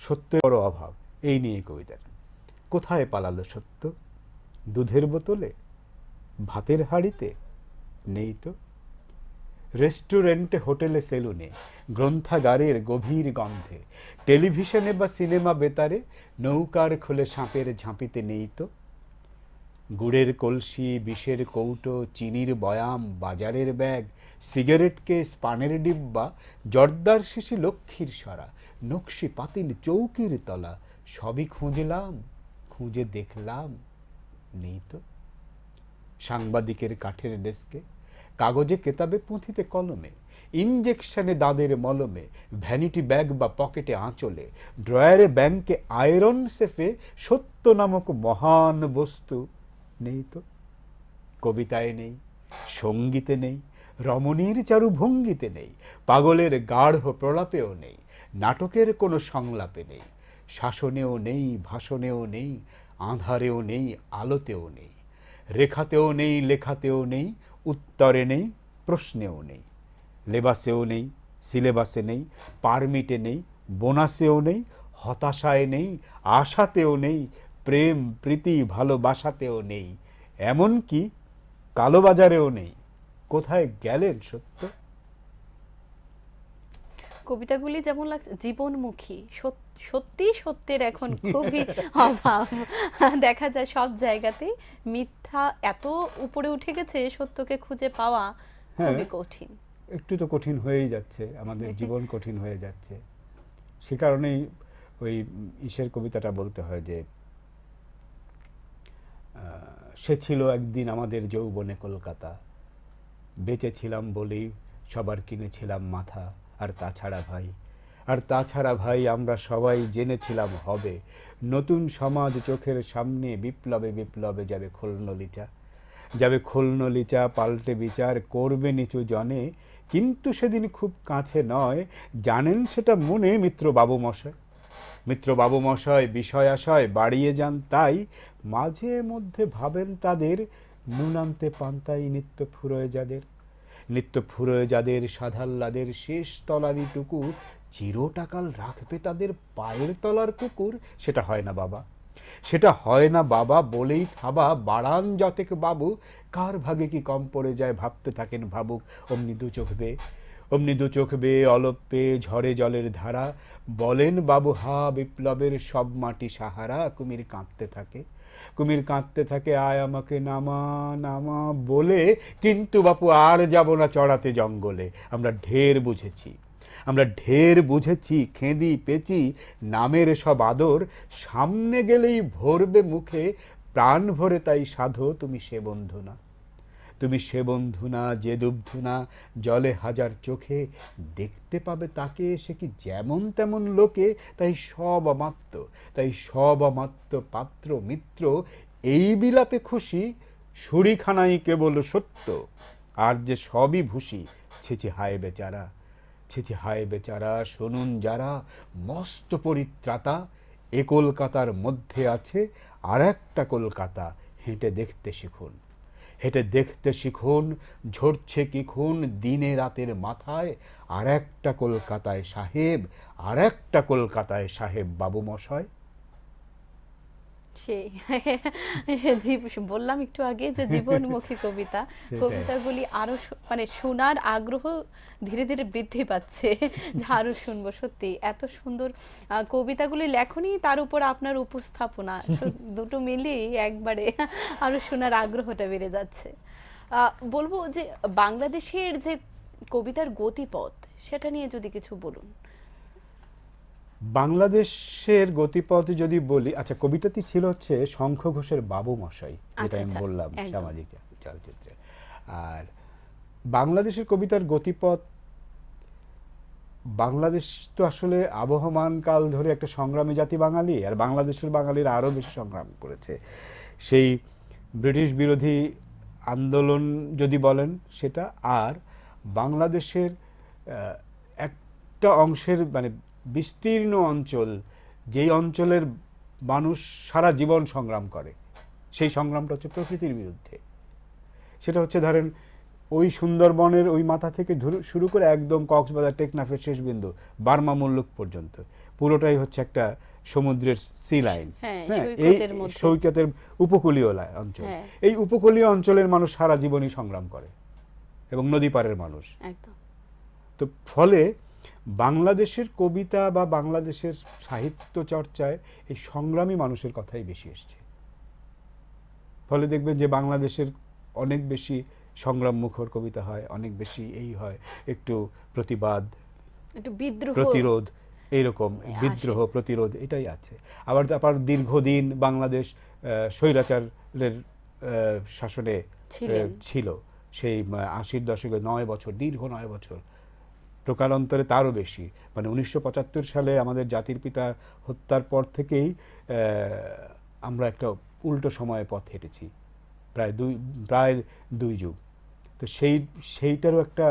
সত্যের বড় অভাব, এই নিয়ে কবিতাটা। কোথায় পালালো সত্য? দুধের বোতলে, ভাতের হাঁড়িতে? নেই তো। রেস্টুরেন্টে, হোটেলে, সেলুনে, গ্রন্থাগারের গভীর গন্ধে, টেলিভিশনে বা সিনেমা বেতারে, নৌকার খোলে সাপের ঝাঁপিতে নেই তো। গুড়ের কলসি, বিষের কৌটো, চিনির বয়াম, বাজারের ব্যাগ, সিগারেট কেস, পানের ডিব্বা, জর্দার শিশি, লক্ষ্মীর সরা, নকশি পাতিল, চৌকির তলা, সবই খুঁজলাম, খুঁজে দেখলাম, নেই তো। সাংবাদিকের কাঠের ডেস্কে, কাগজে কেতাবে, পুঁথিতে কলমে, ইঞ্জেকশনে, দাঁতের মলমে, ভ্যানিটি ব্যাগ বা পকেটে আঁচলে, ড্রয়ারে, ব্যাংকে, আয়রন সেফে, সত্য নামক মহান বস্তু নেই তো। কবিতায় নেই, সঙ্গীতে নেই, রমণীর চারু ভঙ্গিতে নেই, পাগলের গাঢ় প্রলাপেও নেই, নাটকের কোনো সংলাপে নেই, শাসনেও নেই, ভাষণেও নেই, আঁধারেও নেই, আলোতেও নেই, রেখাতেও নেই, লেখাতেও নেই, উত্তরে নেই, প্রশ্নেও নেই, লেবাসেও নেই, সিলেবাসে নেই, পারমিটে নেই, বোনাসেও নেই, হতাশায় নেই, আশাতেও নেই, প্রেম প্রীতি ভালোবাসাতেও নেই, এমনকি কালোবাজারেও নেই। কোথায় গেলেন সত্য? কবিতাগুলি যেমন লাগছে জীবনমুখী, সত্যি সত্যের এখন খুবই অভাব। দেখা যায় সব জায়গাতেই মিথ্যা এত উপরে উঠে গেছে, সত্যকে খুঁজে পাওয়া হ্যাঁ, খুবই কঠিন। একটু তো কঠিন হয়েই যাচ্ছে, আমাদের জীবন কঠিন হয়ে যাচ্ছে। সে কারণেই ওই ইসের কবিতাটা বলতে হয় যে সে ছিল একদিন আমাদের যৌবনে কলকাতা, বেঁচে ছিলাম বলেই সবার কিনেছিলাম মাথা। আর তাছাড়া ভাই আমরা সবাই জেনেছিলাম হবে নতুন সমাজ চোখের সামনে, বিপ্লবে বিপ্লবে যাবে খোলনলিচা পাল্টে বিচার করবে নিচু জনে। কিন্তু সেদিন খুব কাছে নয়, জানেন সেটা মনে মিত্র বাবু মশাই বিষয় আশয় বাড়িয়ে যান, তাই মাঝে মধ্যে ভাবেন তাদের নুন আনতে পান্তাই নিত্য ফুরোয় যাদের সাধাল্লাদের শেষ তলারিটুকু চিরটাকাল রাখবে তাদের পায়ের তলার কুকুর। সেটা হয় না বাবা বলেই থাবা বাড়ান যতেক বাবু, কার ভাগে কি কম পড়ে যায় ভাবতে থাকেন ভাবুক। অমনি দু চোখ বেয়ে অলপ পেয়ে ঝরে জলের ধারা, বলেন বাবু হা বিপ্লবের সব মাটি সাহারা। কুমির কাঁদতে থাকে আয় আমাকে নামা নামা বলে, কিন্তু বাপু আর যাব না চড়াতে জঙ্গলে। আমরা ঢের বুঝেছি খেদি পেঁচি নামের সব আদর, সামনে গেলেই ভরবে মুখে প্রাণ ভরে তাই সাধো। তুমি সে বন্ধু না যে দুবধু না, জলে হাজার চোখে দেখতে পাবে তাকে, সে কি যেমন তেমন লোকে। তাই সব অমাত্য পাত্র মিত্র এই বিলাপে খুশি, ছুরিখানাই কেবল সত্য আর যে সবই ভূষি। ছিছি হায় বেচারা শুনুন যারা মস্ত পরিত্রাতা, এ কলকাতার মধ্যে আছে আর একটা কলকাতা, হেঁটে দেখতে শিখুন ঝরছে কি খুন দিনে রাতের মাথায়। আর একটা কলকাতায় সাহেব বাবু মশাই। সেই বললাম একটু আগে যে জীবনমুখী কবিতা, সেটাই। কবিতাগুলি আরো মানে শোনার আগ্রহ ধীরে ধীরে বৃদ্ধি পাচ্ছে, যে আরো শুনবো। সত্যি এত সুন্দর কবিতাগুলি লেখনি, তার উপর আপনার উপস্থাপনা, দুটো মিলিয়ে একবারে আরো শোনার আগ্রহটা বেড়ে যাচ্ছে। বলবো যে বাংলাদেশের যে কবিতার গতিপথ, সেটা নিয়ে যদি কিছু বলুন। বাংলাদেশের গতিপথ যদি বলি, আচ্ছা কবিতাটি ছিল হচ্ছে শঙ্খ ঘোষের বাবু মশাই, যেটা আচ্ছা, আমি আচ্ছা, বললাম একদম। সামাজিক চলচ্চিত্রে। আর বাংলাদেশের কবিতার গতিপথ, বাংলাদেশ তো আসলে আবহমান কাল ধরে একটা সংগ্রামী জাতি বাঙালি, আর বাংলাদেশের বাঙালিরা আরো বেশি সংগ্রাম করেছে। সেই ব্রিটিশ বিরোধী আন্দোলন যদি বলেন সেটা, আর বাংলাদেশের একটা অংশের মানে বিস্তীর্ণ অঞ্চল, যেই অঞ্চলের মানুষ সারা জীবন সংগ্রাম করে, সেই সংগ্রামটা হচ্ছে প্রকৃতির বিরুদ্ধে। সেটা হচ্ছে ধরেন ওই সুন্দরবনের ওই মাথা থেকে শুরু করে একদম কক্সবাজার টেকনাফের শেষ বিন্দু বার্মা মুল্লুক পর্যন্ত পুরোটাই হচ্ছে একটা সমুদ্রের সি লাইন। হ্যাঁ, হ্যাঁ, এই সৈকতের মধ্যে। সৈকতের উপকূলীয় অঞ্চল। হ্যাঁ। এই উপকূলীয় অঞ্চলের মানুষ সারা জীবনই সংগ্রাম করে, এবং নদী পাড়ের মানুষ। একদম। তো ফলে বাংলাদেশের কবিতা বা বাংলাদেশের সাহিত্য চর্চায় এই সংগ্রামী মানুষের কথাই বেশি এসছে। ফলে দেখবেন যে বাংলাদেশের অনেক বেশি সংগ্রাম মুখর কবিতা হয়, অনেক বেশি এই হয় একটু প্রতিবাদ, একটু বিদ্রোহ, প্রতিরোধ, এইরকম বিদ্রোহ প্রতিরোধ এটাই আছে। আবার দীর্ঘদিন বাংলাদেশ স্বৈরাচারের শাসনে ছিল। সেই ৮০-র দশকে ৯ বছর, দীর্ঘ ৯ বছর, প্রকারান্তরে তারও বেশি, মানে ১৯৭৫ সালে আমাদের জাতির পিতা হত্যার পর থেকেই আমরা একটা উল্টো সময়ে পথ হেঁটেছি, প্রায় দুই যুগ। তো সেইটারও একটা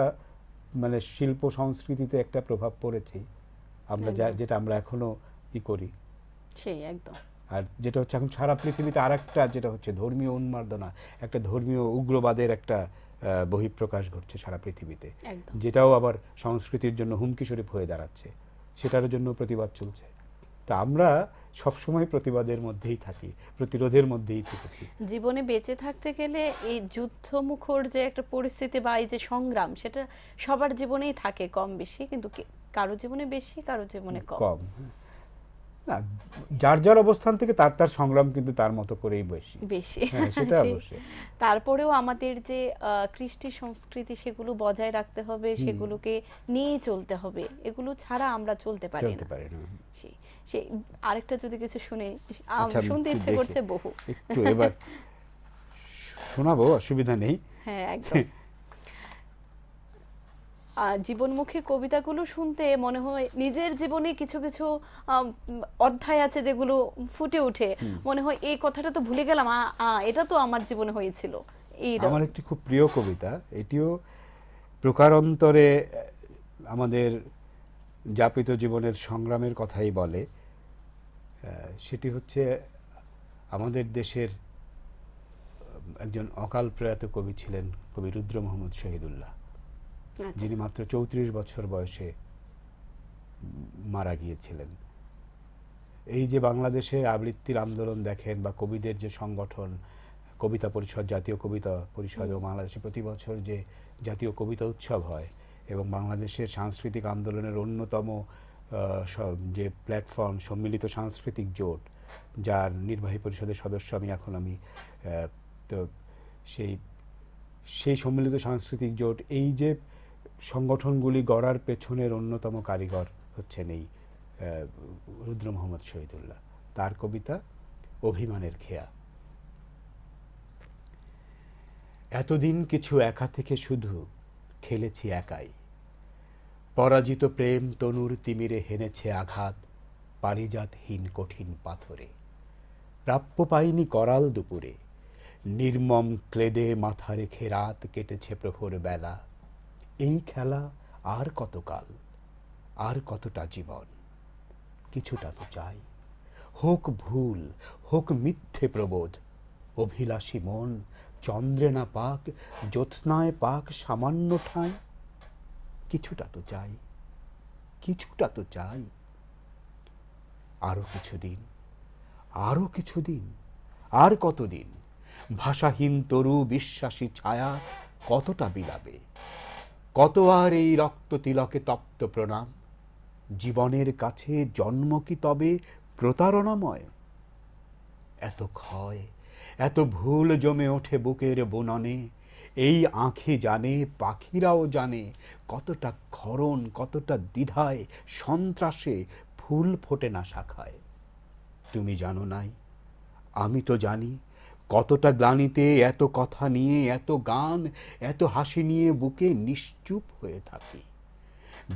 মানে শিল্প সংস্কৃতিতে একটা প্রভাব পড়েছে, আমরা যেটা আমরা এখনো করি। সেই একদম। আর যেটা হচ্ছে এখন সারা পৃথিবীতে আরেকটা, যেটা হচ্ছে ধর্মীয় উন্মাদনা, একটা ধর্মীয় উগ্রবাদের একটা বহিঃপ্রকাশ ঘটছে সারা পৃথিবীতে, যেটাও আবার সংস্কৃতির জন্য হুমকি স্বরূপ হয়ে দাঁড়াচ্ছে, সেটার জন্য প্রতিবাদ চলছে। তা আমরা সবসময় প্রতিবাদের মধ্যেই থাকি, প্রতিরোধের মধ্যেই থেকেছি। জীবনে বেঁচে থাকতে গেলে এই যুদ্ধমুখর যে একটা পরিস্থিতি বা এই যে সংগ্রাম, সেটা সবার জীবনেই থাকে কম বেশি, কিন্তু কারো জীবনে বেশি, কারো জীবনে কম। না, যার যার অবস্থান থেকে তার তার সংগ্রাম কিন্তু তার মতো করেই বেশি। বেশি হ্যাঁ, সেটা সেই অবশ্যই। তারপরেও আমাদের যে কৃষ্টি সংস্কৃতি সেগুলো বজায় রাখতে হবে, হুম, সেগুলোকে নিয়ে চলতে হবে, এগুলো ছাড়া আমরা চলতে পারি চলতে না। পারে না। সেই সেই আরেকটা যদি কিছু শুনে আচ্ছা, আমি শুনতে একটু ইচ্ছে দেখি, করছে বহু। একটু এবার শোনাবো, অসুবিধা নেই। হ্যাঁ, একদম। জীবনমুখী কবিতাগুলো শুনতে মনে হয় নিজের জীবনে কিছু কিছু অধ্যায় আছে যেগুলো ফুটে ওঠে, হুম। মনে হয় এই কথাটা তো ভুলে গেলাম, এটা তো আমার জীবনে হয়েছিল এই আমার একটি খুব প্রিয় কবিতা, এটিও প্রকারান্তরে আমাদের যাপিত জীবনের সংগ্রামের কথাই বলে। সেটি হচ্ছে আমাদের দেশের একজন অকাল প্রয়াত কবি ছিলেন, কবি রুদ্র মোহাম্মদ শহীদুল্লাহ, আচ্ছা। যিনি মাত্র 34 বছর বয়সে মারা গিয়েছিলেন। এই যে বাংলাদেশে আবৃত্তির আন্দোলন দেখেন, বা কবিদের যে সংগঠন, কবিতা পরিষদ, জাতীয় কবিতা পরিষদ, ও বাংলাদেশে প্রতি বছর যে জাতীয় কবিতা উৎসব হয়, এবং বাংলাদেশের সাংস্কৃতিক আন্দোলনের অন্যতম যে প্ল্যাটফর্ম সম্মিলিত সাংস্কৃতিক জোট, যার নির্বাহী পরিষদের সদস্য আমি তো সেই সেই সম্মিলিত সাংস্কৃতিক জোট, এই যে সংগঠনগুলি গড়ার পেছনের অন্যতম কারিগর হচ্ছেন এই রুদ্র মোহাম্মদ শহীদুল্লাহ। তার কবিতা অভিমানের খেয়া। এতদিন কিছু একা থেকে শুধু খেলেছি একাই, পরাজিত প্রেম তনুর তিমিরে হেনেছে আঘাত, পারিজাতহীন কঠিন পাথরে, প্রাপ্য পাইনি করাল দুপুরে, নির্মম ক্লেদে মাথা রেখে রাত কেটেছে প্রহর বেলা। এই খেলা আর কতকাল, আর কতটা জীবন, কিছুটা তো চাই, হোক ভুল, হোক মিথ্যে প্রবোধ, অভিলাষী মন চন্দ্রে না পাক, জ্যোৎস্নায় পাক সামান্য ঠাঁই, কিছুটা তো চাই, কিছুটা তো চাই। আরো কিছুদিন, আরো কিছুদিন, আর কতদিন, ভাষাহীন তরু বিশ্বাসী ছায়া কতটা বিলাবে, কত আর এই রক্ত তিলকে তপ্ত প্রণাম, জীবনের কাছে জন্ম কি তবে প্রতারণাময়? এত ক্ষয়, এত ভুল জমে ওঠে বুকের বুননে, এই আঁখি জানে, পাখিরাও জানে, কতটা ক্ষরণ, কতটা দ্বিধায়, সন্ত্রাসে ফুল ফোটে না শাখায়। তুমি জানো নাই, আমি তো জানি, কতটা গ্লানিতে এত কথা নিয়ে, এত গান, এত হাসি নিয়ে বুকে নিশ্চুপ হয়ে থাকি,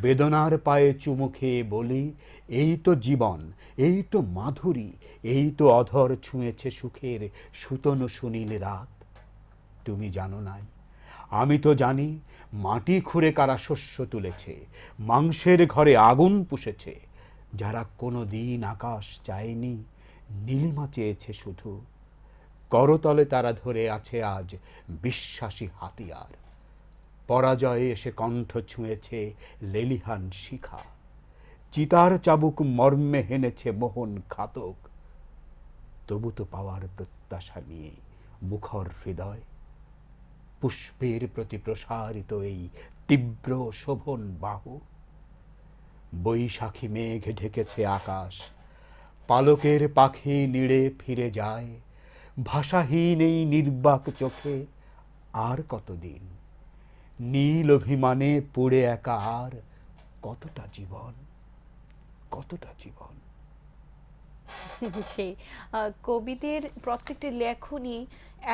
বেদনার পায়ে চুমু খেয়ে বলি, এই তো জীবন, এই তো মাধুরী, এই তো অধর ছুঁয়েছে সুখের সুতনু সুনীল রাত। তুমি জানো নাই, আমি তো জানি, মাটি খুঁড়ে কারা শস্য তুলেছে, মাংসের ঘরে আগুন পুষেছে, যারা কোনো দিন আকাশ চায়নি, নীলিমা চেয়েছে শুধু, করতলে তারা ধরে আছে আজ বিশ্বাসী হাতিয়ার, পরাজয়ে এসে কণ্ঠ ছুঁয়েছে লেলিহান শিখা, চিতার চাবুক মর্মে হেনেছে মোহন ঘাতক, তবু তো পাওয়ার প্রত্যাশা নিয়ে মুখর হৃদয়, পুষ্পের প্রতি প্রসারিত এই তীব্র শোভন বাহু, বৈশাখী মেঘ ঢেকেছে আকাশ, পালকের পাখি নিড়ে ফিরে যায়, ভাষাহীন এই নির্বাক চোখে আর কতদিন, নীল অভিমানে পুড়ে একা আর কতটা জীবন, কতটা জীবন। সেই কবিদের প্রত্যেকটি লেখনী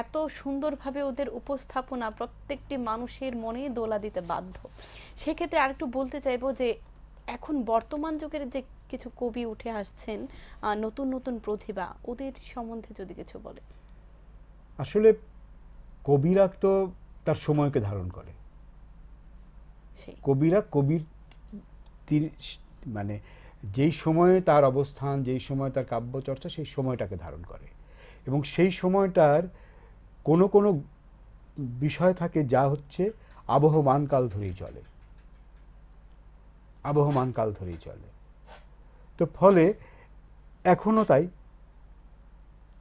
এত সুন্দরভাবে ওদের উপস্থাপনা প্রত্যেকটি মানুষের মনে দোলা দিতে বাধ্য। সেক্ষেত্রে আরেকটু বলতে চাইবো যে এখন বর্তমান যুগের যে কিছু কবি উঠে আসছেন, নতুন নতুন প্রতিভা, ওদের সম্বন্ধে যদি কিছু বলে। আসলে কবিরা তো তার সময়কে ধারণ করে, সেই কবিরা কবির মানে যেই সময়ে তার অবস্থান, যেই সময় তার কাব্যচর্চা, সেই সময়টাকে ধারণ করে, এবং সেই সময়টার কোনো কোনো বিষয় থাকে যা হচ্ছে আবহমান কাল ধরেই চলে, আবহমান কাল ধরেই চলে। তো ফলে এখনো তাই,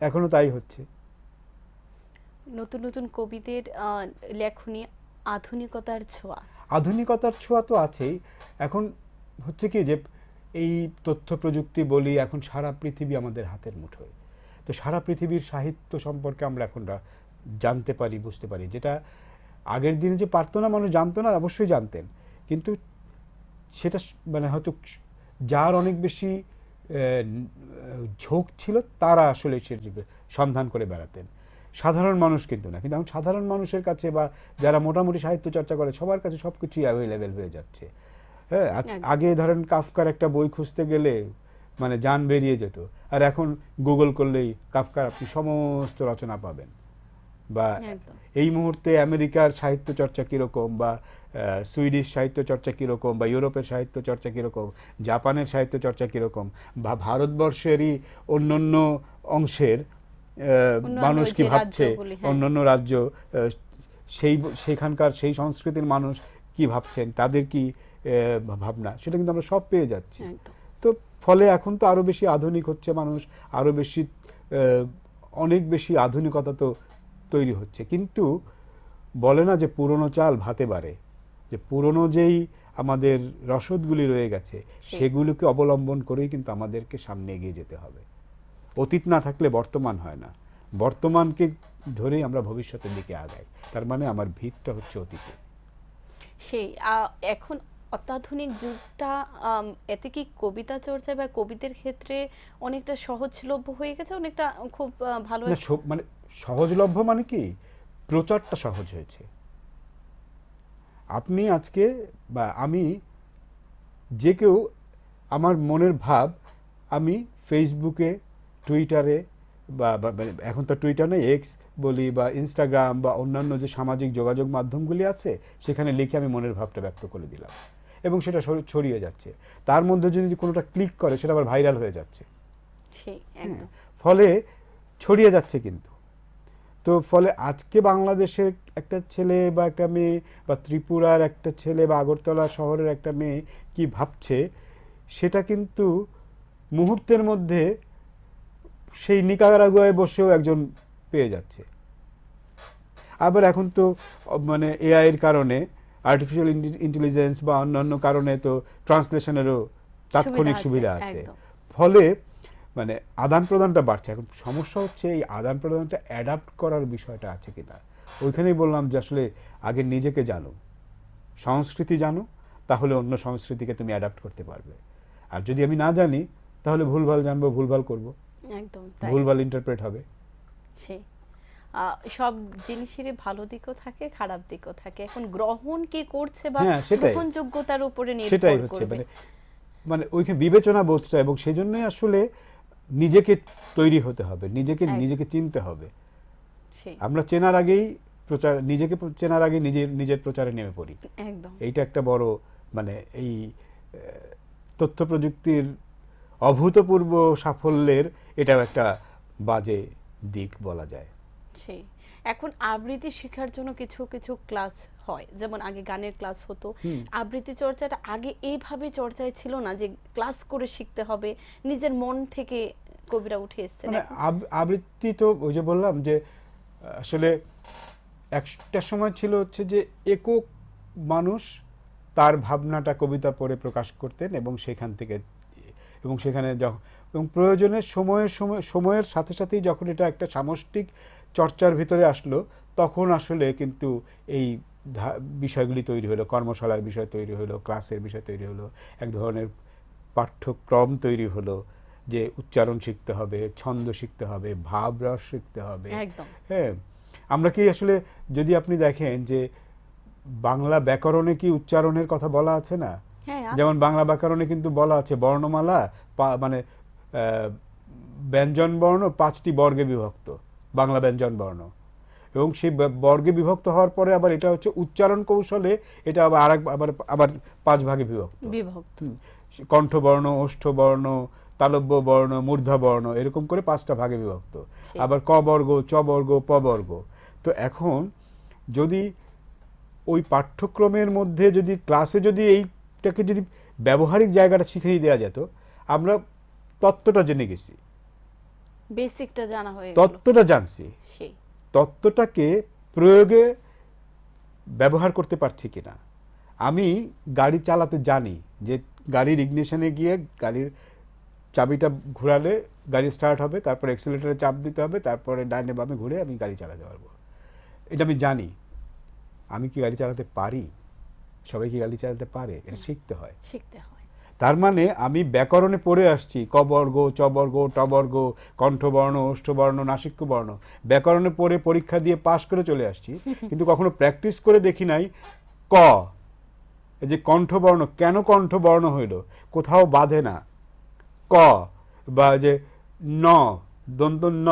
এখনো তাই হচ্ছে। নতুন নতুন কবিদের লেখনী আধুনিকতার ছোঁয়া। আধুনিকতার ছোঁয়া তো আছেই। এখন হচ্ছে কি যে এই তথ্য প্রযুক্তি বলি, এখন সারা পৃথিবী আমাদের হাতের মুঠোয়। তো সারা পৃথিবীর সাহিত্য সম্পর্কে আমরা এখন জানতে পারি, বুঝতে পারি, যেটা আগের দিনে যে পারতো না, মানুষ জানতো না, অবশ্যই জানতেন, কিন্তু সেটা মানে হয়তো যার অনেক বেশি ঝোঁক ছিল তারা আসলে সে সন্ধান করে বেড়াতেন, সাধারণ মানুষ কিন্তু না। কিন্তু এখন সাধারণ মানুষের কাছে বা যারা মোটামুটি সাহিত্য চর্চা করে সবার কাছে সবকিছুই অ্যাভেলেবেল হয়ে যাচ্ছে। হ্যাঁ, আগে ধরেন কাফকার একটা বই খুঁজতে গেলে মানে জান বেরিয়ে যেত, আর এখন গুগল করলেই কাফকার আপনি সমস্ত রচনা পাবেন। বা এই মুহূর্তে আমেরিকার সাহিত্য চর্চা কিরকম, বা সুইডিশ সাহিত্য চর্চা কিরকম, বা ইউরোপের সাহিত্য চর্চা কিরকম, জাপানের সাহিত্য চর্চা কিরকম, বা ভারতবর্ষেরই অন্যান্য অংশের মানুষ কি ভাবছে, অন্যান্য রাজ্য সেখানকার সেই সংস্কৃতির মানুষ কি ভাবছেন, তাদের কি ভাবনা, সেটা কিন্তু আমরা সব পেয়ে যাচ্ছি। তো ফলে এখন তো আরো বেশি আধুনিক হচ্ছে মানুষ, আরো বেশি অনেক বেশি আধুনিকতা তো তৈরি হচ্ছে। কিন্তু বলে না যে পুরনো চাল ভাতে বাড়ে, যে পুরনো যেই আমাদের রসদগুলি রয়ে গেছে সেগুলোকে অবলম্বন করেই কিন্তু আমাদেরকে সামনে এগিয়ে যেতে হবে। অতীত না থাকলে বর্তমান হয় না, বর্তমানকে ধরেই আমরা ভবিষ্যতের দিকে আগাই। তার মানে আমার ভিতটা হচ্ছে অতীতে। সেই এখন অত্যাধুনিক যুগটা এতে কি কবিতা চর্চা বা কবিদের ক্ষেত্রে অনেকটা সহজলভ্য হয়ে গেছে, অনেকটা খুব ভালো মানে সহজলভ্য মানে কি, প্রচারটা সহজ হয়েছে। আপনি আজকে বা আমি যে কেউ আমার মনের ভাব আমি ফেসবুকে, টুইটারে বা এখন তো টুইটার নেই, এক্স বলি, বা ইনস্টাগ্রাম বা অন্যান্য যে সামাজিক যোগাযোগ মাধ্যমগুলি আছে সেখানে লিখে আমি মনের ভাবটা ব্যক্ত করে দিলাম এবং সেটা ছড়িয়ে যাচ্ছে। তার মধ্যে যদি কোনোটা ক্লিক করে সেটা আবার ভাইরাল হয়ে যাচ্ছে, ফলে ছড়িয়ে যাচ্ছে। কিন্তু তো ফলে আজকে বাংলাদেশের একটা ছেলে বা একটা মেয়ে, বা ত্রিপুরার একটা ছেলে বা আগরতলা শহরের একটা মেয়ে কি ভাবছে সেটা কিন্তু মুহূর্তের মধ্যে সেই নিকারাগুয়ায় বসেও একজন পেয়ে যাচ্ছে। আবার এখন তো মানে এআই এর কারণে, আর্টিফিশিয়াল ইন্টেলিজেন্স বা অন্যান্য কারণে তো ট্রান্সলেশনেরও তাৎক্ষণিক সুবিধা আছে। ফলে মানে আদান প্রদানটা বাড়ছে। এখন সমস্যা হচ্ছে এই আদান প্রদানটা অ্যাডাপ্ট করার বিষয়টা আছে কিনা। ওইখানেই বললাম যে আসলে আগে নিজেকে জানো, সংস্কৃতি জানো, তাহলে অন্য সংস্কৃতিকে তুমি অ্যাডাপ্ট করতে পারবে। আর যদি আমি না জানি তাহলে ভুলভাল জানবো, ভুলভাল করবো, একদম ভুলভাল ইন্টারপ্রেট হবে। সেই সব জিনিসেরই ভালো দিকও থাকে, খারাপ দিকও থাকে। এখন গ্রহণ কি করছে বা গ্রহণযোগ্যতার উপরে নির্ভর করবে, মানে ওইখানে বিবেচনা বোধটা, এবং সেজন্যই আসলে নিজেকে তৈরি হতে হবে, নিজেকে চিনতে হবে। আমরা চেনার আগেই প্রচার, নিজেকে চেনার আগে নিজের প্রচারে নেমে পড়ি। একদম এইটা একটা বড় মানে এই তথ্য প্রযুক্তির অভূতপূর্ব সাফল্যের এটাও একটা বাজে দিক বলা যায়। সেই এখন আবৃত্তি শেখার জন্য কিছু কিছু ক্লাস হয়, যেমন আগে গানের ক্লাস হতো, আবৃত্তি চর্চাটা আগে এইভাবে চর্চায় ছিল না যে ক্লাস করে শিখতে হবে, নিজের মন থেকে কবিরা উঠে এসেছে। আবৃত্তি তো ওই যে বললাম যে আসলে একটা সময় ছিল হচ্ছে যে একক মানুষ তার ভাবনাটা কবিতা পড়ে প্রকাশ করতেন, এবং সেখান থেকে এবং সেখানে এবং প্রয়োজনে সময়ের সাথে সাথেই যখন এটা একটা সামষ্টিক চর্চার ভিতরে আসলো, তখন আসলে কিন্তু এই বিষয়গুলি তৈরি হলো, কর্মশালার বিষয় তৈরি হলো, ক্লাসের বিষয় তৈরি হলো, এক ধরনের পাঠ্যক্রম তৈরি হলো যে উচ্চারণ শিখতে হবে, ছন্দ শিখতে হবে, ভাব রস শিখতে হবে। হ্যাঁ, আমরা কি আসলে যদি আপনি দেখেন যে বাংলা ব্যাকরণে কি উচ্চারণের কথা বলা আছে না? যেমন বাংলা ব্যাকরণে কিন্তু বলা আছে বর্ণমালা মানে ব্যঞ্জন বর্ণ 5টি বর্গে বিভক্ত, বাংলা ব্যঞ্জন বর্ণ, এবং সেই বর্গে বিভক্ত হওয়ার পরে আবার এটা হচ্ছে উচ্চারণ কৌশলে এটা আবার 5 ভাগে বিভক্ত। কণ্ঠবর্ণ, ওষ্ঠবর্ণ, তালব্য বর্ণ, মূর্ধা বর্ণ, এরকম করে 5টা ভাগে বিভক্ত। আবার ক বর্গ, চ বর্গ, প বর্গ। তো এখন যদি ওই পাঠ্যক্রমের মধ্যে যদি ক্লাসে যদি এইটাকে যদি ব্যবহারিক জায়গাটা শিখিয়ে দেওয়া যেত, আমরা তত্ত্বটা জেনে গেছি, বেসিকটা জানা হয়ে গেল, তত্ত্বটা জানছি, তত্ত্বটাকে প্রয়োগে ব্যবহার করতে পারছি কিনা। আমি গাড়ি চালাতে জানি, যে গাড়ির ইগনিশনে গিয়ে গাড়ির চাবিটা ঘোরালে গাড়ি স্টার্ট হবে, তারপর অ্যাক্সিলারেটরে চাপ দিতে হবে, তারপরে ডাইনে বামে ঘুরে আমি গাড়ি চালাতে পারবো। এটা আমি জানি। আমি কি গাড়ি চালাতে পারি? সবাই কি গাড়ি চালাতে পারে? এটা শিখতে হয়। শিখতে হয়। তার মানে আমি ব্যাকরণে পড়ে আসছি ক বর্গ, চ বর্গ, ট বর্গ, কণ্ঠবর্ণ, ওষ্ঠবর্ণ, নাসিক্য বর্ণ, ব্যাকরণে পড়ে পরীক্ষা দিয়ে পাশ করে চলে আসছি, কিন্তু কখনো প্র্যাকটিস করে দেখি নাই ক, এই যে কণ্ঠবর্ণ, কেন কণ্ঠবর্ণ হইল, কোথাও বাঁধে না। ক বা যে ন, দন্ত ন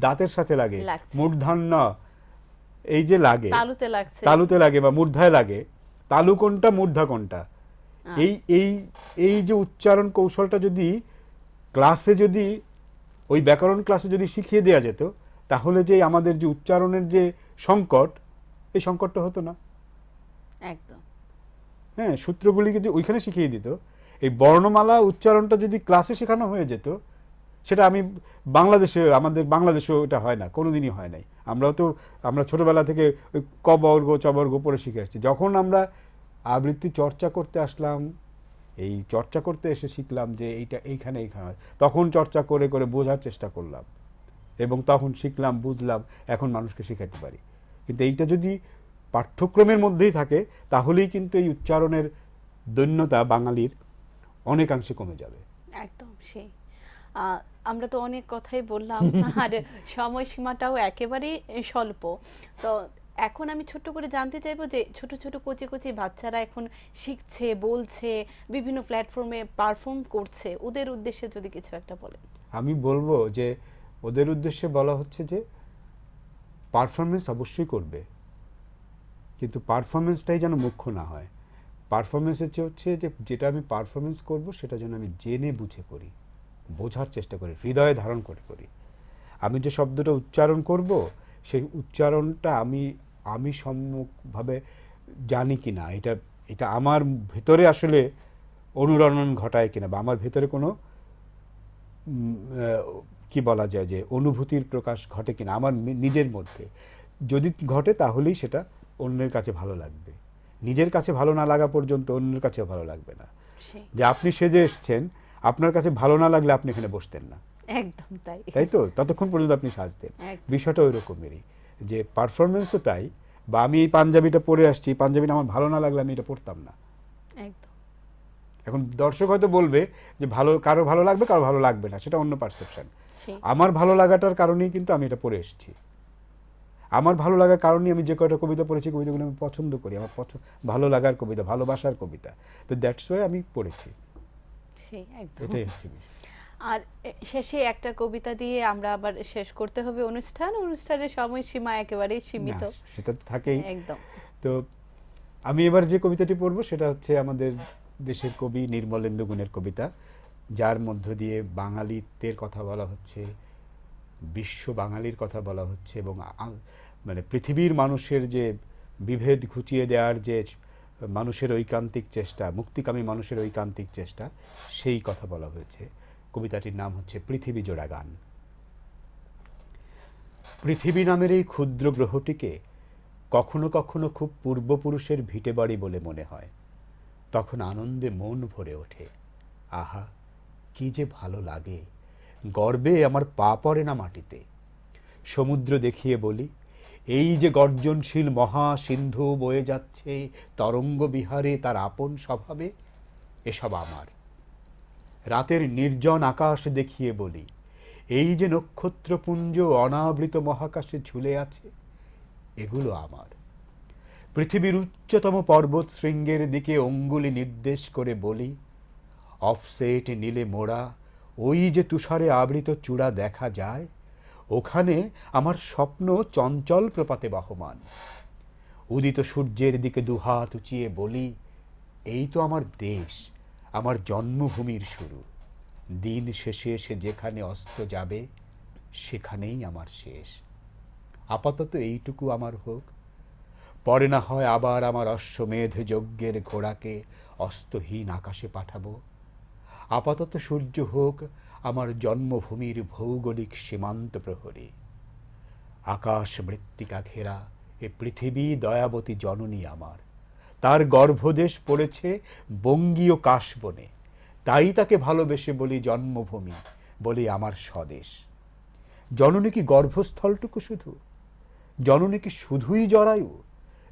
দাঁতের সাথে লাগে, লাগছে। মূর্ধন্য এই যে লাগে, তালুতে লাগছে। তালুতে লাগে বা মূর্ধায় লাগে, তালু কোনটা মূর্ধা কোনটা, এই এই এই যে উচ্চারণ কৌশলটা যদি ক্লাসে, যদি ওই ব্যাকরণ ক্লাসে যদি শিখিয়ে দেওয়া যেত, তাহলে যে আমাদের যে উচ্চারণের যে সংকট, এই সংকটটা হতো না। একদম। হ্যাঁ, সূত্রগুলি যদি ওইখানে শিখিয়ে দিত, এই বর্ণমালা উচ্চারণটা যদি ক্লাসে শেখানো হয়ে যেত, সেটা আমি বাংলাদেশে, আমাদের বাংলাদেশেও এটা হয় না, কোনোদিনই হয় নাই। আমরা ছোটবেলা থেকে ওই ক বর্গ চ বর্গ পড়ে শিখে আসছি। যখন আমরা আবৃত্তি চর্চা করতে আসলাম, এই চর্চা করতে এসে শিখলাম যে এইটা এইখানে এইখানে হয়, তখন চর্চা করে করে বোঝার চেষ্টা করলাম এবং তখন শিখলাম, বুঝলাম, এখন মানুষকে শেখাতে পারি। কিন্তু এইটা যদি পাঠ্যক্রমের মধ্যেই থাকে, তাহলেই কিন্তু এই উচ্চারণের দৈন্যতা বাঙালির অনেকাংশে কমে যাবে। একদম সেই। আমরা তো অনেক কথাই বললাম, আর সময়সীমাটাও একেবারেই স্বল্প। তো এখন আমি ছোট্ট করে জানতে চাইবো যে ছোট ছোট কচি কচি বাচ্চারা এখন শিখছে, বলছে, বিভিন্ন প্ল্যাটফর্মে পারফর্ম করছে, ওদের উদ্দেশ্যে যদি কিছু একটা বলেন। আমি বলবো যে ওদের উদ্দেশ্যে বলা হচ্ছে যে পারফরমেন্স অবশ্যই করবে, কিন্তু পারফরমেন্সটাই যেন মুখ্য না হয়। পারফরমেন্সের চেয়ে হচ্ছে যে যেটা আমি পারফরমেন্স করব সেটা যেন আমি জেনে বুঝে করি, বোঝার চেষ্টা করি, হৃদয়ে ধারণ করে করি। আমি যে শব্দটা উচ্চারণ করব, সেই উচ্চারণটা আমি সম্মুখভাবে জানি কিনা, এটা এটা আমার ভেতরে আসলে অনুরণন ঘটায় কিনা, বা আমার ভেতরে কোনো কি বলা যায় যে অনুভূতির প্রকাশ ঘটে কিনা আমার নিজের মধ্যে। যদি ঘটে তাহলেই সেটা অন্যের কাছে ভালো লাগবে। নিজের কাছে ভালো না লাগা পর্যন্ত অন্যের কাছেও ভালো লাগবে না। সেই। যে আপনি সেজে এসছেন, আপনার কাছে ভালো না লাগলে আপনি এখানে বসতেন না, একদম তাই। তাই তো? ততক্ষণ পর্যন্ত আপনি সাজতেন। একদম। বিষয়টা ওই রকমেরই, যে পারফরমেন্সও তাই। বা আমি এই পাঞ্জাবিটা পরে আসছি, পাঞ্জাবিটা আমার ভালো না লাগলে আমি এটা পরতাম না। একদম এখন দর্শক হয়তো বলবে যে কারো ভালো লাগবে, কারো ভালো লাগবে না, সেটা অন্য পারসেপশন। সেই। আমার ভালো লাগাটার কারণেই কিন্তু আমি এটা পড়ে এসেছি। আমার ভালো লাগার কারণেই আমি যে কয়টা কবিতা পড়েছি, কবিতাগুলো আমি পছন্দ করি, আমার ভালো লাগার কবিতা, ভালোবাসার কবিতা। তো দ্যাটস ওয়াই আমি পড়েছি। সেই একদম। এটাই হচ্ছে বিষয়। আর শেষে একটা কবিতা দিয়ে আমরা আবার শেষ করতে হবে অনুষ্ঠানের সময়সীমা একেবারেই না, সীমিত। সেটা তো থাকেই। একদম। তো আমি এবার যে কবিতাটি পড়বো সেটা হচ্ছে আমাদের দেশের কবি নির্মলেন্দু গুণের কবিতা, যার মধ্য দিয়ে বাঙালিত্বের কথা বলা হচ্ছে, বিশ্ব বাঙালির কথা বলা হচ্ছে, এবং মানে পৃথিবীর মানুষের যে বিভেদ ঘুচিয়ে দেওয়ার যে মানুষের ঐকান্তিক চেষ্টা, মুক্তিকামী মানুষের ঐকান্তিক চেষ্টা, সেই কথা বলা হয়েছে। কবিতাটির নাম হচ্ছে পৃথিবী জোড়া গান। পৃথিবী নামের এই ক্ষুদ্র গ্রহটিকে কখনো কখনো খুব পূর্বপুরুষের ভিটে বাড়ি বলে মনে হয়। তখন আনন্দে মন ভরে ওঠে। আহা, কি যে ভালো লাগে! গর্বে আমার পা পড়ে না মাটিতে। সমুদ্র দেখিয়ে বলি, এই যে গর্জনশীল মহা সিন্ধু বয়ে যাচ্ছে তরঙ্গ বিহারে তার আপন স্বভাবে, এসব আমার। রাতের নির্জন আকাশ দেখিয়ে বলি, এই যে নক্ষত্রপুঞ্জ অনাবৃত মহাকাশে ঝুলে আছে, এগুলো আমার। পৃথিবীর উচ্চতম পর্বত শৃঙ্গের দিকে অঙ্গুলি নির্দেশ করে বলি, অফসেট নীলে মোড়া ওই যে তুষারে আবৃত চূড়া দেখা যায়, ওখানে আমার স্বপ্ন চঞ্চল প্রপাতে বহমান। উদিত সূর্যের দিকে দুহাত উঁচিয়ে বলি, এই তো আমার দেশ, আমার জন্মভূমির শুরু। দিন শেষে এসে যেখানে অস্ত যাবে, সেখানেই আমার শেষ। আপাতত এইটুকু আমার হোক, পরে না হয় আবার আমার অশ্বমেধ যজ্ঞের ঘোড়াকে অস্তহীন আকাশে পাঠাবো। আপাতত সূর্য হোক আমার জন্মভূমির ভৌগোলিক সীমান্ত প্রহরী। আকাশ মৃত্তিকা ঘেরা এ পৃথিবী দয়াবতী জননী আমার, তার গর্ভদেশ পড়েছে বঙ্গীয় কাশবনে, তাই তাকে ভালোবেসে বলি জন্মভূমি, বলি আমার স্বদেশ। জননী কি গর্ভস্থলটুকু শুধু? জননী কি শুধুই জরায়ু?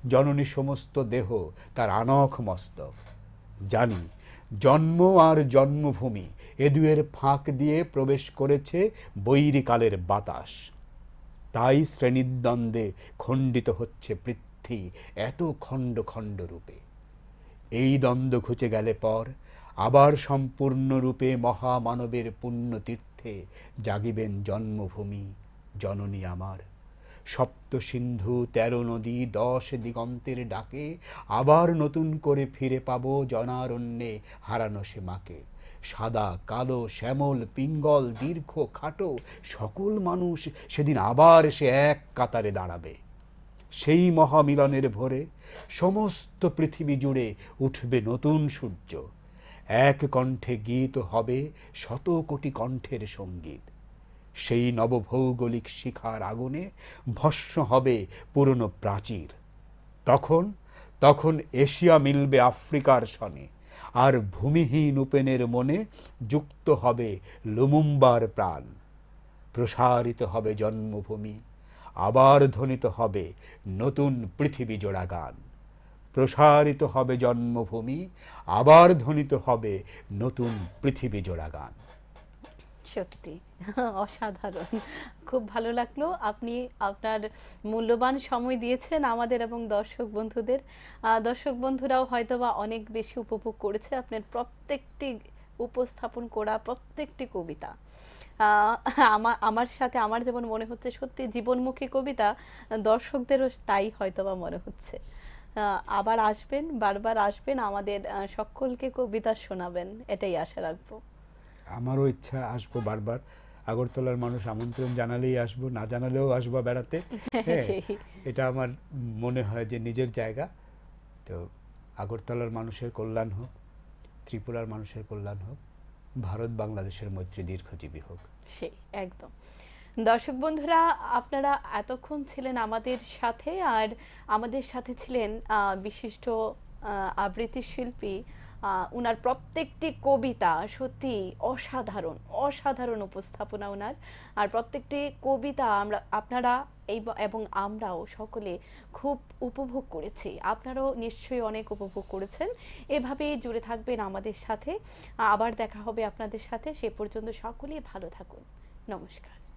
জননী সমস্ত দেহ তার আনখ মস্তক। জানি জন্ম আর জন্মভূমি এ দুয়ের ফাঁক দিয়ে প্রবেশ করেছে বৈরিকালের বাতাস। তাই শ্রেণীদ্বন্দ্বে খণ্ডিত হচ্ছে পৃথ্বী এত খণ্ড খণ্ড রূপে। এই দ্বন্দ্ব ঘুচে গেলে পর আবার সম্পূর্ণরূপে মহামানবের পুণ্যতীর্থে জাগিবেন জন্মভূমি জননী আমার। সপ্ত সিন্ধু ১৩ নদী ১০ দিগন্তের ডাকে আবার নতুন করে ফিরে পাবো জনারণ্যে হারানো সে মাকে। সাদা কালো শ্যামল পিঙ্গল দীর্ঘ খাটো সকল মানুষ সেদিন আবার সে এক কাতারে দাঁড়াবে। সেই মহামিলনের ভোরে সমস্ত পৃথিবী জুড়ে উঠবে নতুন সূর্য। এক কণ্ঠে গীত হবে শত কোটি কণ্ঠের সঙ্গীত। সেই নবভৌগোলিক শিখার আগুনে ভস্ম হবে পুরনো প্রাচীর। তখন তখন এশিয়া মিলবে আফ্রিকার সনে, আর ভূমিহীন উপেনের মনে যুক্ত হবে লুমুম্বার প্রাণ। প্রসারিত হবে জন্মভূমি, আবার ধ্বনিত হবে নতুন পৃথিবী জোড়া গান। প্রসারিত হবে জন্মভূমি, আবার ধ্বনিত হবে নতুন পৃথিবী জোড়া গান। সত্যি অসাধারণ, খুব ভালো লাগলো। আপনি আপনার মূল্যবান সময় দিয়েছেন আমাদের এবং দর্শক বন্ধুদের। দর্শক বন্ধুরাও হয়তোবা অনেক বেশি উপভোগ করেছে আপনার প্রত্যেকটি উপস্থাপন করা প্রত্যেকটি কবিতা। আহ, আমার সাথে আমার যেমন মনে হচ্ছে সত্যি জীবনমুখী কবিতা, দর্শকদেরও তাই হয়তোবা মনে হচ্ছে। আবার আসবেন, বারবার আসবেন, আমাদের সকলকে কবিতা শোনাবেন, এটাই আশা রাখবো। আমারও ইচ্ছা আসবো বারবার। আগরতলার মানুষ আমন্ত্রণ জানালেই আসবো, না জানালেও আসবো বেড়াতে। হ্যাঁ, সেই এটা আমার মনে হয় যে নিজের জায়গা। তো আগরতলার মানুষের কল্যাণ হোক, ত্রিপুরার মানুষের কল্যাণ হোক, ভারত বাংলাদেশের মৈত্রী দীর্ঘজীবী হোক। সেই একদম। দর্শক বন্ধুরা, আপনারা এতক্ষণ ছিলেন আমাদের সাথে, আর আমাদের সাথে ছিলেন বিশিষ্ট আবৃত্তি শিল্পী। উনার প্রত্যেকটি কবিতা সত্যি অসাধারণ, অসাধারণ উপস্থাপনা উনার। আর প্রত্যেকটি কবিতা আপনারা এবং আমরাও সকলে খুব উপভোগ করেছি। আপনারাও নিশ্চয়ই অনেক উপভোগ করেছেন। এভাবেই জুড়ে থাকবেন আমাদের সাথে। আবার দেখা হবে আপনাদের সাথে। সে পর্যন্ত সকলেই ভালো থাকুন। নমস্কার।